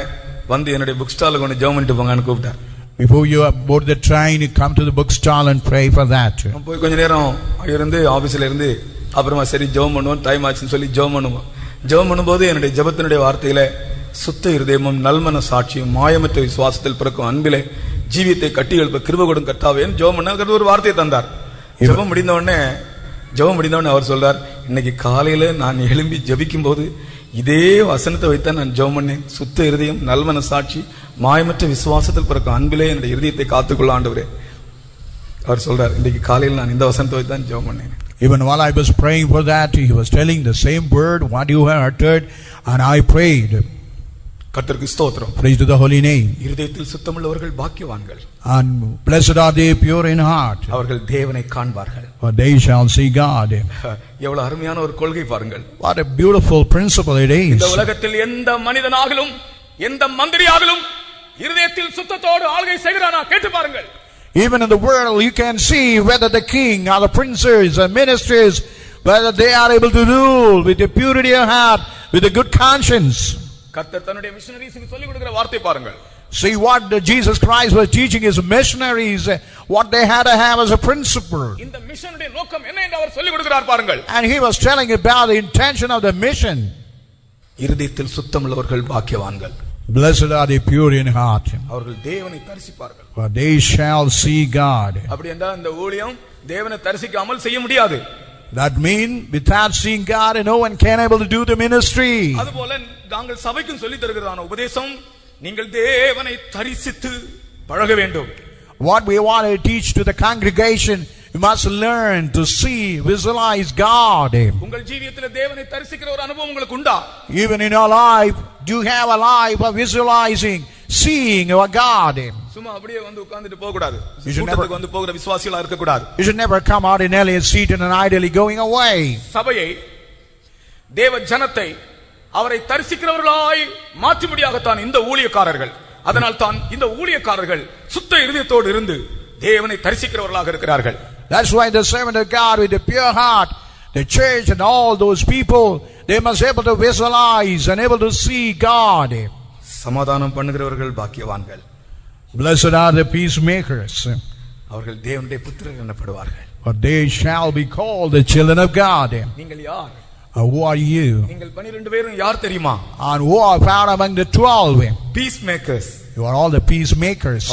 வந்து என்னுடைய புக் ஸ்டால்ல கொண்டு ஜெபம் பண்ணிட்டு போங்கன்னு கூப்பிட்டார். Before you board the train, you come to the bookstall and pray for that. போய் கொஞ்ச நேரம் இருந்து ஆபீஸ்ல இருந்து அப்புறமா சரி ஜெபம் பண்ணுவோம், டைம் ஆச்சுன்னு சொல்லி ஜெபம் பண்ணுவோம். ஜெபம் பண்ணும்போது என்னுடைய ஜெபத்தினுடைய வார்த்தையில சுத்த இருதயமும் நல்மன சாட்சியும் மாயமற்ற விசுவாசத்தில் பிறக்கும் அன்பிலே ஜீவியத்தை கட்டி எழுப்ப கிருபை கொடுக்கும் கர்த்தாவேன்னு ஜெபம் பண்ண ஒரு வார்த்தையை தந்தார். ஜெபம் முடிந்த உடனே அவர் சொல்றார், இன்னைக்கு காலையில நான் எழும்பி ஜெபிக்கும் போது இதே வசனத்தை வைத்தான் நான் ஜெபம் பண்ணேன். சுத்த இருதயம் நல்மன சாட்சி மாயமற்ற விசுவாசத்தில் பிறக்கும் அன்பிலே என்னுடைய இருதயத்தை காத்துக்கொள்ள ஆண்டவரே. அவர் சொல்றார், இன்னைக்கு காலையில் நான் இந்த வசனத்தை வைத்தான் ஜெபம் பண்ணேன். Even while I was praying for that, he was telling the same word what you have uttered, and I prayed. கர்த்தருக்கு ஸ்தோத்திரம். Praise to the holy name. இருதயத்தில் சுத்தமுள்ளவர்கள் பாக்கியவான்கள். And blessed are they pure in heart, அவர்கள் தேவனை காண்பார்கள். for they shall see God. எவ்வளவு அருமையான ஒரு கொள்கை பாருங்கள். What a beautiful principle it is. இந்த உலகத்தில் எந்த மனிதனாகலும் எந்த மந்திரியாகலும் இருதயத்தில் சுத்தத்தோடு ஆளுகை செய்கிறானா கேட்டு பாருங்கள். Even in the world you can see whether the king or the princes or ministers, whether they are able to rule with a purity of heart, with a good conscience. கர்த்தர் தன்னுடைய மிஷனரிஸ்க்கு சொல்லிக் கொடுக்கிற வார்த்தை பாருங்கள். See what Jesus Christ was teaching his missionaries, what they had to have as a principle. இந்த மிஷனுடைய நோக்கம் என்ன என்று அவர் சொல்லிக் கொடுக்கிறார் பாருங்கள். And he was telling about the intention of the mission. இருதயத்தில் சுத்தமுள்ளவர்கள் பாக்கியவான்கள். Blessed are the pure in heart, அவர்கள் தேவனை தரிசிப்பார்கள். for they shall see God. அப்படி என்றால் இந்த ஊழியம் தேவனை தரிசிக்காமல் செய்ய முடியாது. That means without seeing God, no one can able to do the ministry. அதுபோல நாங்கள் சபைக்கும் சொல்லி தருகிறதான உபதேசம், நீங்கள் தேவனை தரிசித்து பழக வேண்டும். What we want to teach to the congregation, you must learn to see, visualize God. உங்கள் ஜீவியத்தில் தேவனை தரிசிக்கிற ஒரு அனுபவம் உங்களுக்கு உண்டா? Even in your life, do you have a life of visualizing, seeing your God? சும்மா அப்படியே வந்து உட்கார்ந்துட்டு போக கூடாது. You should கூட்டத்துக்கு வந்து போகிற விசுவாசிகளா இருக்க கூடாது. You should never come ordinarily and seated and idly going away. சபையை, தேவ ஜனத்தை அவரை தரிசிக்கிறவர்களாய் மாற்றும்படியாகத்தான் இந்த ஊழியக்காரர்கள். அதனால் தான் இந்த ஊழியக்காரர்கள் சுத்த இருதயத்தோடு இருந்து தேவனை தரிசிக்கிறவர்களாக இருக்கிறார்கள். That's why the servant of God with a pure heart, the church and all those people, they must be able to visualize and able to see God. சமாதானம் பண்ணுகிறவர்கள் பாக்கியவான்கள். Blessed are the peacemakers, அவர்கள் தேவனுடைய புத்திரர் எனப்படுவார்கள். for they shall be called the children of God. நீங்கள் யார்? Who are you? நீங்கள் 12 பேரும் யார் தெரியுமா? And who are found among the 12? Peace makers. You are all the peacemakers.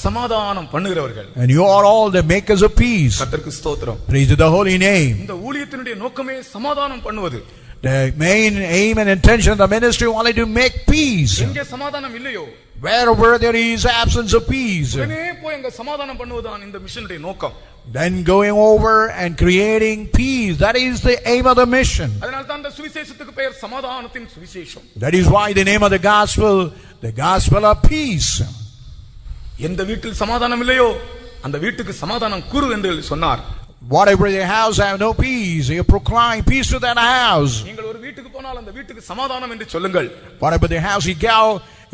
சமாதானம் பண்ணுகிறவர்கள். And you are all the makers of peace. கர்த்தருக்கு ஸ்தோத்திரம். Praise the holy name. இந்த ஊழியத்தினுடைய நோக்கமே சமாதானம் பண்ணுவது. The main aim and intention of the ministry only to make peace. எங்கே சமாதானம் இல்லையோ, wherever there is absence of peace, உடனே போய் அங்க சமாதானம் பண்ணுவதுதான் இந்த மிஷனுடைய நோக்கம். then going over and creating peace, that is the aim of the mission. அதனால தான் இந்த சுவிசேஷத்துக்கு பெயர் சமாதானத்தின் சுவிசேஷம். That is why the name of the gospel of peace. எந்த வீட்டில் சமாதானம் இல்லையோ அந்த வீட்டுக்கு சமாதானம் கூறு என்று சொன்னார். Whatever the house have no peace, you proclaim peace to that house. நீங்கள் ஒரு வீட்டுக்கு போனால் அந்த வீட்டுக்கு சமாதானம் என்று சொல்லுங்கள். Whatever the house you go,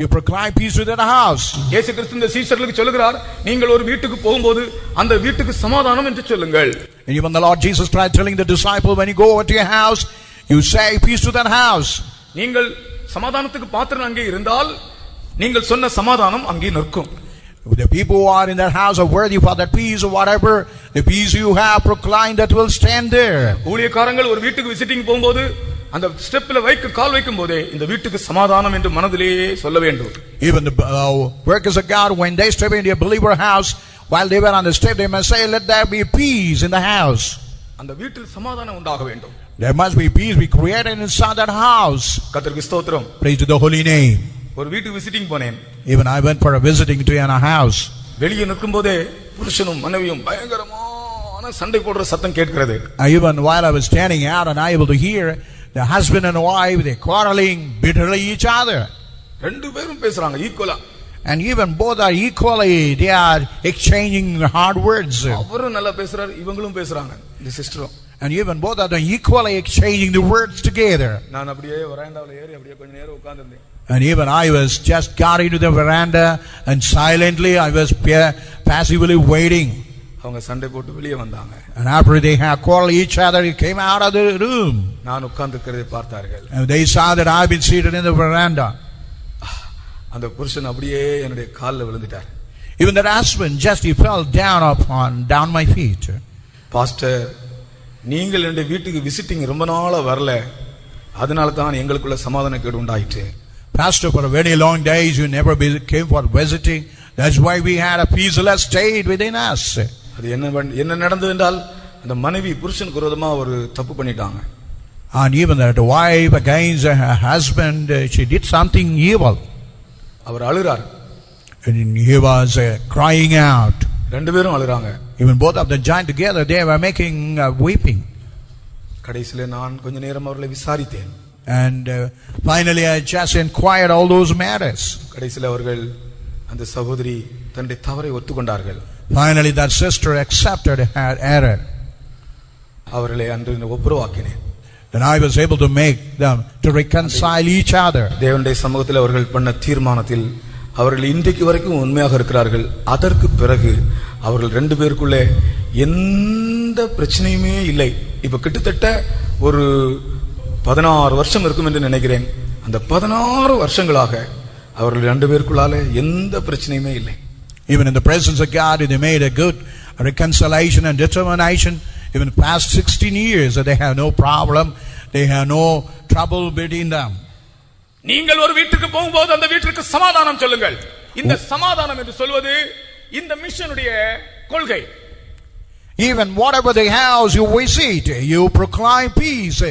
you proclaim peace to that house. இயேசு கிறிஸ்து இந்த சீஷர்களுக்கு சொல்லுகிறார், நீங்கள் ஒரு வீட்டுக்கு போகும்போது அந்த வீட்டுக்கு சமாதானம் என்று சொல்லுங்கள். And even the Lord Jesus Christ telling the disciple, when you go over to your house, you say peace to that house. நீங்கள் சமாதானத்துக்கு பாத்திரம் அங்கே இருந்தால் நீங்கள் சொன்ன சமாதானம் அங்கே நிற்கும். The people who are in that house are worthy for that peace, or whatever the peace you have proclaimed, that will stand there. ஊழியக்காரங்கள் ஒரு வீட்டுக்கு விசிட்டிங் போகும்போது அந்த ஸ்டெப்ல கால் வைக்கும் போதே இந்த வீட்டுக்கு சமாதானம் என்று மனதிலே சொல்ல வேண்டும். Even the workers of God, when they step into a believer house, while they were on the step, they must say, let there be peace in the house. அந்த வீட்டில் சமாதானம் உண்டாக வேண்டும். There must be peace be created inside that house. கர்த்தருக்கு ஸ்தோத்திரம். Praise to the holy name. ஒரு வீட்டுக்கு visiting போனேன். Even I went for a visiting to a house. வெளியே நிற்கும் போதே புருஷனும் மனைவியும் பயங்கரமான சண்டை போடுற சத்தம் கேட்கிறது. Even while I was standing out and I able to hear the husband and wife, they quarreling bitterly each other. ரெண்டு பேரும் பேசுறாங்க ஈக்குவலா. And even both are equally, they are exchanging hard words. அவரும் நல்லா பேசுறாரு, இவங்களும் பேசுறாங்க, இந்த சிஸ்டரும். And even both are equally exchanging the words together. நான் அப்படியே வராண்டாவுல ஏறி அப்படியே கொஞ்ச நேரம் உட்கார்ந்திருந்தேன். And even I was just got into the veranda and silently I was passively waiting. அவங்க சண்டை போட்டு வெளியே வந்தாங்க. And after they had quarreled each other, they came out of the room. நான் உட்கார்ந்திருக்கிறதை பார்த்தார்கள். And they saw that I've been seated in the veranda. அந்த புருஷன் அப்படியே என்னுடைய கால்ல விழுந்துட்டார். Even that husband just he fell down my feet. Pastor, நீங்கள் என்னுடைய வீட்டுக்கு விசிட்டிங் ரொம்ப நாளா வரல, அதனால தான் எங்களுக்குள்ள சமாதான கேடு உண்டாயிற்று. Pastor, for a very long days you never came for visiting. That's why we had a peaceless state within us. அது என்ன நடந்தது என்றால் அந்த மனைவி புருஷனுக்கு விரோதமா ஒரு தப்பு பண்ணிட்டாங்க. And even that wife against her husband, she did something evil. Our அழுறார். And he was crying out. ரெண்டு பேரும் அழுறாங்க. Even both of them joined together, they were making weeping. கடைசில நான் கொஞ்ச நேரம் அவர்களை விசாரித்தேன். And finally I just inquired all those matters. கடைசில அவர்கள் அந்த சகோதரி தன்னுடைய தவறை ஒத்துக்கொண்டார்கள். Finally that sister accepted her error. அவர்களை அன்று ஒப்புரவாக்கினேன். Then I was able to make them to reconcile each other. தேவனுடைய சமூகத்தில் அவர்கள் பண்ண தீர்மானத்தில் அவர்கள் இன்றைக்கு வரைக்கும் உண்மையாக இருக்கிறார்கள். அதற்கு பிறகு அவர்கள் ரெண்டு பேருக்குள்ளே எந்த பிரச்சனையுமே இல்லை. இப்ப கிட்டத்தட்ட ஒரு 16 வருஷம் இருக்கும் என்று நினைக்கிறேன். அந்த 16 வருஷங்களாக அவர்கள் ரெண்டு பேருக்குள்ளால எந்த பிரச்சனையுமே இல்லை. Even in the presence of God, they made a good reconciliation and determination. Even past 16 years, they have no problem. They have no trouble between them. நீங்கள் ஒரு வீட்டுக்கு போகும்போது அந்த வீட்டுக்கு சமாதானம் சொல்லுங்கள். இந்த சமாதானம் என்று சொல்வது இந்த மிஷனுடைய கொள்கை. Even whatever the house you visit, you proclaim peace.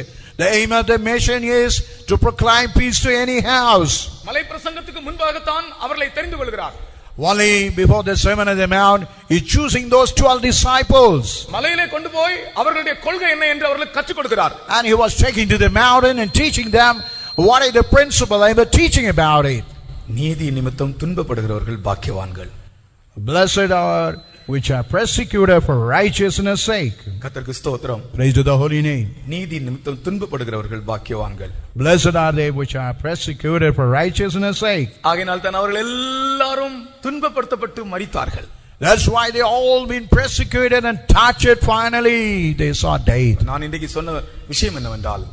The aim of the mission is to proclaim peace to any house. மலை பிரசங்கத்துக்கு முன்பாகத்தான் அவர்களை தெரிந்து கொள்கிறார். Only before the Sermon on the Mount, he choosing those 12 disciples. மலையிலே கொண்டு போய் அவர்களுடைய கொள்கை என்ன என்று அவர்களுக்கு கற்றுக் கொடுக்கிறார். And he was taking to the mountain and teaching them what is the principle and the teaching about it. நீதி நிமித்தம் துன்பப்படுகிறவர்கள் பாக்கியவான்கள். Blessed are which are persecuted for righteousness' sake. கர்த்தருக்கு ஸ்தோத்திரம். Praise to the holy name. நீதி நிமித்தம் துன்பப்படுகிறவர்கள் பாக்கியவான்கள். Blessed are they which are persecuted for righteousness' sake. ஆகையால் தான் அவர்கள் எல்லாரும் துன்பப்படுத்தப்பட்டு மரித்தார்கள். That's why they all been persecuted and tortured. Finally, they saw death. நான் இன்றைக்கு சொன்ன விஷயம் என்னவென்றால்,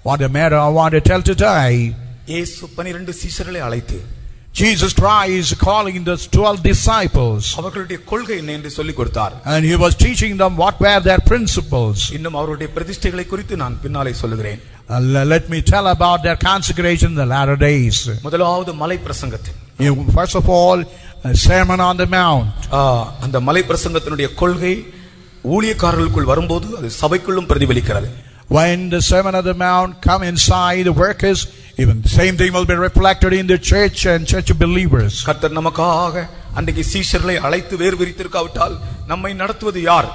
What the matter I want to tell today, இயேசு 12 சீஷர்களை அழைத்து Jesus Christ calling the 12 disciples, அவர்களுடைய கொள்கை என்ன என்று சொல்லிக் கொடுத்தார். and he was teaching them what were their principles. இன்னும் அவருடைய பிரதிஷ்டைகளை குறித்து நான் பின்னாலே சொல்லுகிறேன். Let me tell about their consecration in the latter days. முதலாவது மலை பிரசங்கத்தில், First of all, a Sermon on the Mount. அந்த மலை பிரசங்கத்தினுடைய கொள்கை ஊழியக்காரர்களுக்குள் வரும்போது அது சபைக்குள்ளும் பிரதிபலிக்கிறது. When the Sermon on the Mount come inside the workers, even the same thing will be reflected in the church and church believers. கர்த்தர் நமக்காக அன்றைக்கு சீஷர்களை அழைத்து வேறு பிரித்திருக்காவிட்டால் நம்மை நடத்துவது யார்?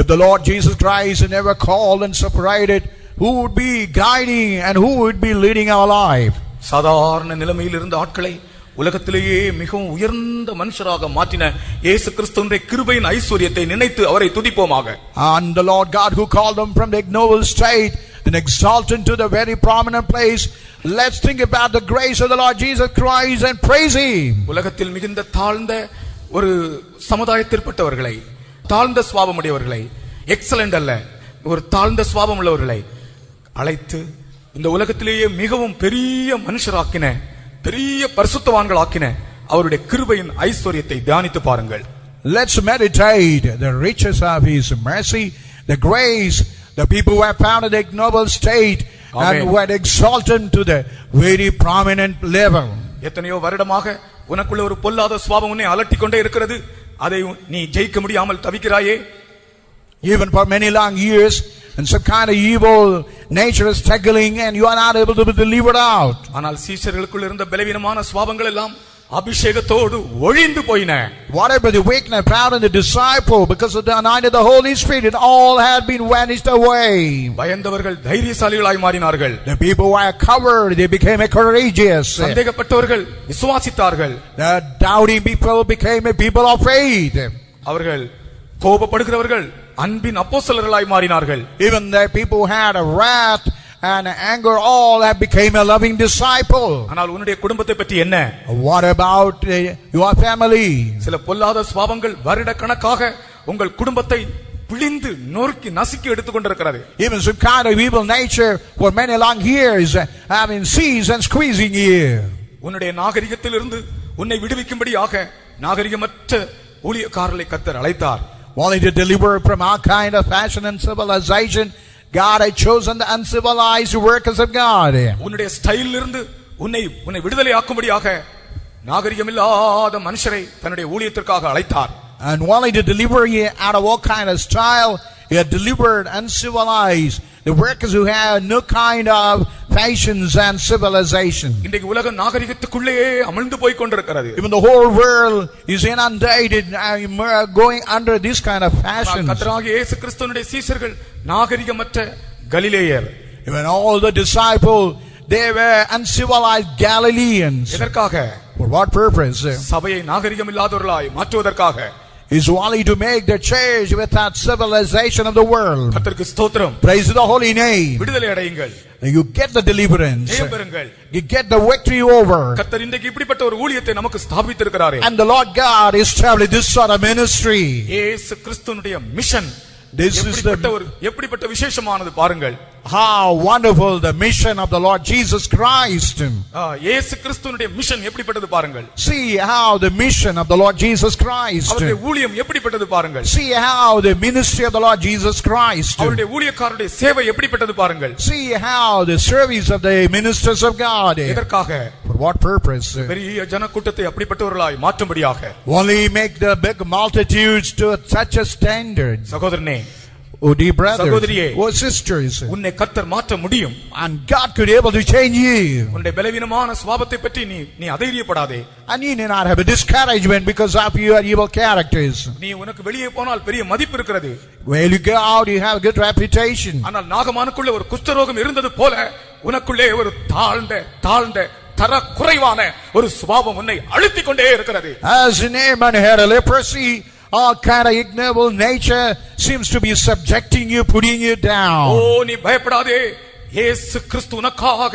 If the Lord Jesus Christ never called and separated, who would be guiding and who would be leading our life? சாதாரண நிலைமையில் இருந்த ஆட்களை உலகத்திலேயே மிகவும் உயர்ந்த மனுஷராக மாற்றின இயேசு கிறிஸ்துவின் கிருபையின் ஐஸ்வரியத்தை நினைத்து அவரை துதிப்போமாக. And the Lord God who called them from the ignoble state and exalted to the very prominent place, let's think about the grace of the Lord Jesus Christ and praise him. உலகத்தில் மிகுந்த தாழ்ந்த ஒரு சமுதாயத்திற்பட்டவர்களை, தாழ்ந்த சுபாவமுடையவர்களை, excellent அல்ல ஒரு தாழ்ந்த சுபாவம் உள்ளவர்களை அழைத்து இந்த உலகத்திலேயே மிகவும் பெரிய மனுஷராக்கின, பெரிய பரிசுத்தவான்கள் ஆக்கின அவருடைய கிருபையின் ஐஸ்வரியத்தை தியானித்து பாருங்கள். Let's meditate the riches of his mercy, the grace, the people who have found the ignoble state. Amen. And who had exalted to the very prominent level. எத்தனையோ வருடமாக உனக்குள்ள ஒரு பொல்லாத சுபாவம் உன்னை அலட்டிக் கொண்டே இருக்கிறது. அதை நீ ஜெயிக்க முடியாமல் தவிக்கிறாயே. Even for many long years, and some kind of evil nature is struggling and you are not able to be delivered out. ஆனால் சீஷர்களுக்குள்ள இருந்த பலவீனமான சுபாவங்கள் எல்லாம் அபிஷேகத்தோடு ஒழிந்து போயின. Whatever the weakness found in the disciple because of the anointing of the Holy Spirit, it all had been vanished away. பயந்தவர்கள் தைரியசாலிகளாய் மாறினார்கள். The people who were covered, they became courageous. சந்தேகப்பட்டவர்கள் விசுவாசித்தார்கள். The doubting people became a people of faith. அவர்கள் கோபப்படுகிறவர்கள் அன்பின் அப்போஸ்தலர்களாய் மாறினார்கள். Even the people who had a wrath and anger, all have became a loving disciple. ஆனால் உன்னுடைய குடும்பத்தை பற்றி என்ன? What about your family? சில பொல்லாத சுபாவங்கள் வருட கணக்காக உங்கள் குடும்பத்தை பிழிந்து நொறுக்கி நசுக்கி எடுத்துக் கொண்டிருக்கிறது. Even some kind of evil nature for many long years have been seized and squeezing you. உன்னுடைய நாகரிகத்திலிருந்து உன்னை விடுவிக்கும்படியாக நாகரிகமற்ற ஊழியக்காரர்களை கர்த்தர் அழைத்தார். Wanting to deliver from all kind of fashion and civilization, God had chosen the uncivilized workers of God. உன்னுடைய ஸ்டைலில் இருந்து உன்னை விடுதலை ஆக்கும்படியாக நாகரிகமில்லாத மனுஷரை தன்னுடைய ஊழியத்திற்காக அழைத்தார். And wanting to deliver you out of all kind of style, he had delivered uncivilized, the workers who have no kind of fashions and civilization. இன்றைக்கு உலக நாகரிகத்துக்குள்ளே அமிழ்ந்து போய் கொண்டிருக்கிறது. Even the whole world is inundated, going under this kind of fashions. கர்த்தராகிய இயேசு கிறிஸ்துவினுடைய சீஷர்கள் நாகரிகமற்ற கலிலேயர். Even all the disciples, they were uncivilized Galileans. எதற்காக? For what purpose? சபையை நாகரிகமில்லாதவர்களாய் மாற்றுவதற்காக. Is only to make the church without civilization of the world. கர்த்தருக்கு ஸ்தோத்திரம். Praise the holy name. விடுதலை அடையுங்கள். You get the deliverance. ஜெயம் பெறுங்கள். You get the victory over. கர்த்தர் இன்றைக்கு இப்படிப்பட்ட ஒரு ஊழியத்தை நமக்கு ஸ்தாபித்திருக்கிறாரே. And the Lord God established this sort of ministry. இயேசு கிறிஸ்துவினுடைய மிஷன் This is எப்படிப்பட்ட விசேஷமானது பாருங்கள். How wonderful the mission of the Lord Jesus Christ. இயேசு கிறிஸ்துவினுடைய மிஷன் எப்படிப்பட்டது பாருங்கள். See how the mission of the Lord Jesus Christ. அவருடைய ஊழியம் எப்படிப்பட்டது பாருங்கள். See how the ministry of the Lord Jesus Christ. அவருடைய ஊழியக்காரருடைய சேவை எப்படிப்பட்டது பாருங்கள். See how the service of the ministers of God. எதற்காக? For what purpose? பெரிய ஜனக்கூட்டத்தை அப்படிப்பட்டவர்களாய் மாற்றும்படியாக. Only make the big multitudes to such a standard. சகோதரனே, oh dear brothers, சகோதரியே, oh sisters, உன்னை கர்த்தர் மாற்ற முடியும். and God could be able to change you. உன்னுடைய பலவீனமான சுபாவத்தை பற்றி நீ அதைரியப்படாதே. And you need not have a discouragement because of your evil characters. நீ உனக்கு வெளியே போனால் பெரிய மதிப்பு இருக்கிறது. When you go out, you have a good reputation. ஆனால் நாகமானுக்குள்ள ஒரு குஷ்டரோகம் இருந்தது போல உனக்குள்ளே ஒரு தாழ்ந்த தர குறைவான ஒரு சுபாவம் உன்னை அழுத்திக் கொண்டே இருக்கிறது. As Naaman had a leprosy, all kind of ignoble nature seems to be subjecting you, putting you down. ஓ, நீ பயப்படாதே. இயேசு கிறிஸ்து உனக்காக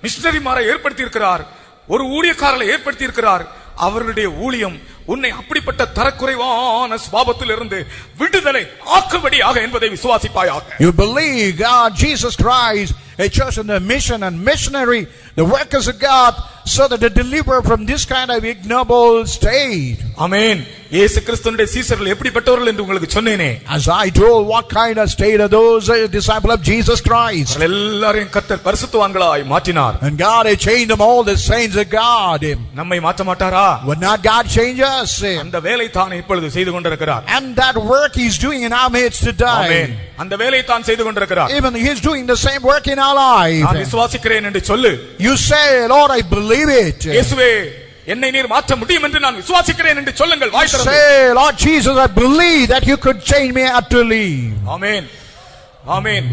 மிஷனரிமாரை ஏற்படுத்தி இருக்கிறார், ஒரு ஊழியக்காரரை ஏற்படுத்தி இருக்கிறார். அவருடைய ஊழியம் உன்னை அப்படிப்பட்ட தரக்குறைவான சுபாவத்திலிருந்து விடுதலை ஆக்கும்படியாக என்பதை விசுவாசிப்பாயாக. You believe God, Jesus Christ, a chosen the mission and missionary, the workers of God, so that they deliver from this kind of ignoble state. Amen. இயேசு கிறிஸ்துவினுடைய சீஷர்கள் எப்படிப்பட்டவர்கள் என்று உங்களுக்கு சொன்னேனே. As I told, what kind of state are those disciples of Jesus Christ? எல்லாரையும் கர்த்தர் பரிசுத்தவான்களாய் மாற்றினார். And God had changed them all, the saints of God. நம்மை மாற்ற மாட்டாரா? Would not God change us? அந்த வேலை தான் இப்பொழுது செய்து கொண்டிருக்கிறார். And that work He's doing in our midst today. Amen. அந்த வேலை தான் செய்து கொண்டிருக்கிறார். Even He's doing the same work in our life. நான் விசுவாசிக்கிறேன் என்று சொல்லு. You say, Lord, I believe it. இயேசுவே, என்னை நீர் மாற்ற முடியும் என்று நான் விசுவாசிக்கிறேன் என்று சொல்லுங்கள். வாய் திறந்து. Say, Lord Jesus, I believe that you could change me utterly. ஆமென். ஆமென்.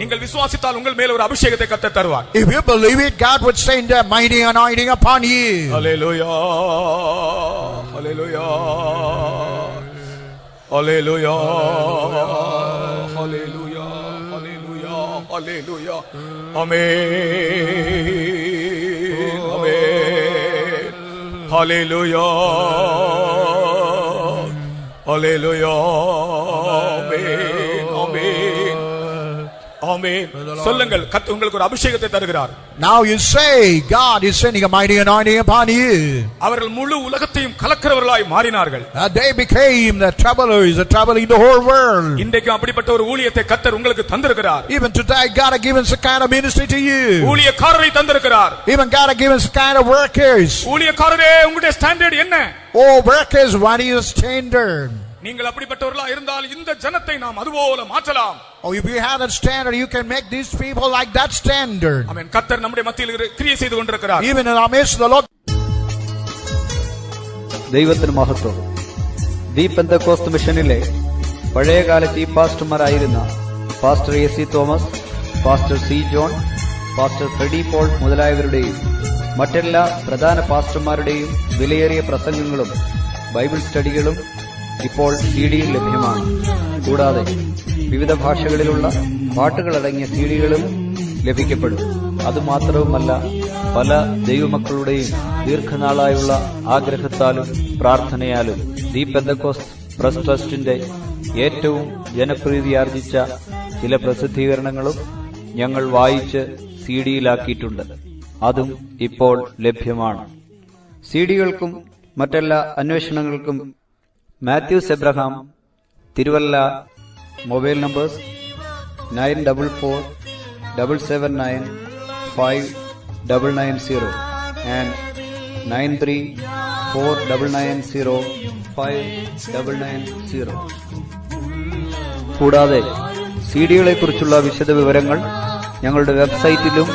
நீங்கள் விசுவாசித்தால் உங்கள் மேல் ஒரு அபிஷேகத்தை கர்த்தர் தருவார். If you believe it, God would send a mighty anointing upon you. Hallelujah. Hallelujah. Hallelujah. Hallelujah. Hallelujah. Hallelujah. Amen. Amen. Hallelujah. Hallelujah. Amen. Amen. Amen. சொல்லுங்கள், கர்த்தர் உங்களுக்கு ஒரு அபிஷேகத்தை தருகிறார். Now you say God is sending a mighty anointing upon you. அவர்கள் முழு உலகத்தையும் கலக்கிறவர்களாய் மாறினார்கள். They became the troublers, the troubling the whole world. இன்றைக்கு அப்படிப்பட்ட ஒரு ஊழியத்தை கர்த்தர் உங்களுக்கு தந்திருக்கிறார். Even today God has given some kind of ministry to you. ஊழியக்காரரை தந்திருக்கிறார். Even God has given some kind of workers. ஊழியக்காரரே, உங்களுடைய ஸ்டாண்டர்ட் என்ன? Oh workers, what is your standard? நீங்கள் அப்படிப்பட்டவர்களா இருந்தால் இந்த ஜனத்தை நாம் அதுபோல மாற்றலாம். Oh, if you have that standard, you can make these people like that standard. ஆமென். கர்த்தர் நம்முடைய மத்தியில் கிரியை செய்து கொண்டிருக்கிறார். Even in our midst, the Lord. ദൈവത്തിന് മഹത്വം. ദി പെന്തക്കോസ്ത് മിഷനിലെ പഴയകാല ചീഫ് പാസ്റ്റർമാരായിരുന്ന pastor A C. Thomas, pastor C. John, pastor Freddy Paul മുതലായവരുടെയും മറ്റെല്ലാ പ്രധാന പാസ്റ്റർമാരുടെയും വിലയേറിയ പ്രസംഗങ്ങളും ബൈബിൾ സ്റ്റഡികളും ഇപ്പോൾ സിഡിയിൽ ലഭ്യമാണ്. കൂടാതെ വിവിധ ഭാഷകളിലുള്ള പാട്ടുകളടങ്ങിയ സിഡികളും ലഭിക്കപ്പെടും. അതുമാത്രവുമല്ല, പല ദൈവമക്കളുടെയും ദീർഘനാളായുള്ള ആഗ്രഹത്താലും പ്രാർത്ഥനയാലും ദി പെന്തക്കോസ്ത് പ്രസ് ട്രസ്റ്റിന്റെ ഏറ്റവും ജനപ്രീതിയാർജിച്ച ചില പ്രസിദ്ധീകരണങ്ങളും ഞങ്ങൾ വായിച്ച് സിഡിയിലാക്കിയിട്ടുണ്ട്. അതും ഇപ്പോൾ ലഭ്യമാണ്. സിഡികൾക്കും മറ്റെല്ലാ അന്വേഷണങ്ങൾക്കും Mathews Abraham, Thiruvalla, mobile numbers 9447795990 and 9349905990. കൂടാതെ സിഡികളെക്കുറിച്ചുള്ള വിശദ വിവരങ്ങൾ ഞങ്ങളുടെ വെബ്സൈറ്റിലും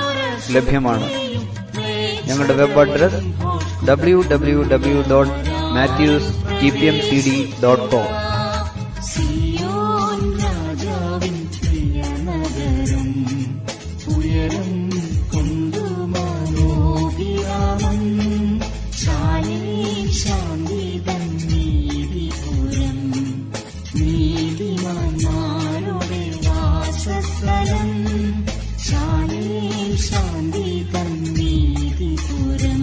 ലഭ്യമാണ്. ഞങ്ങളുടെ വെബ് അഡ്രസ് www.matthewstpmcd.com. ശാന്തി തന്നീതിപുരം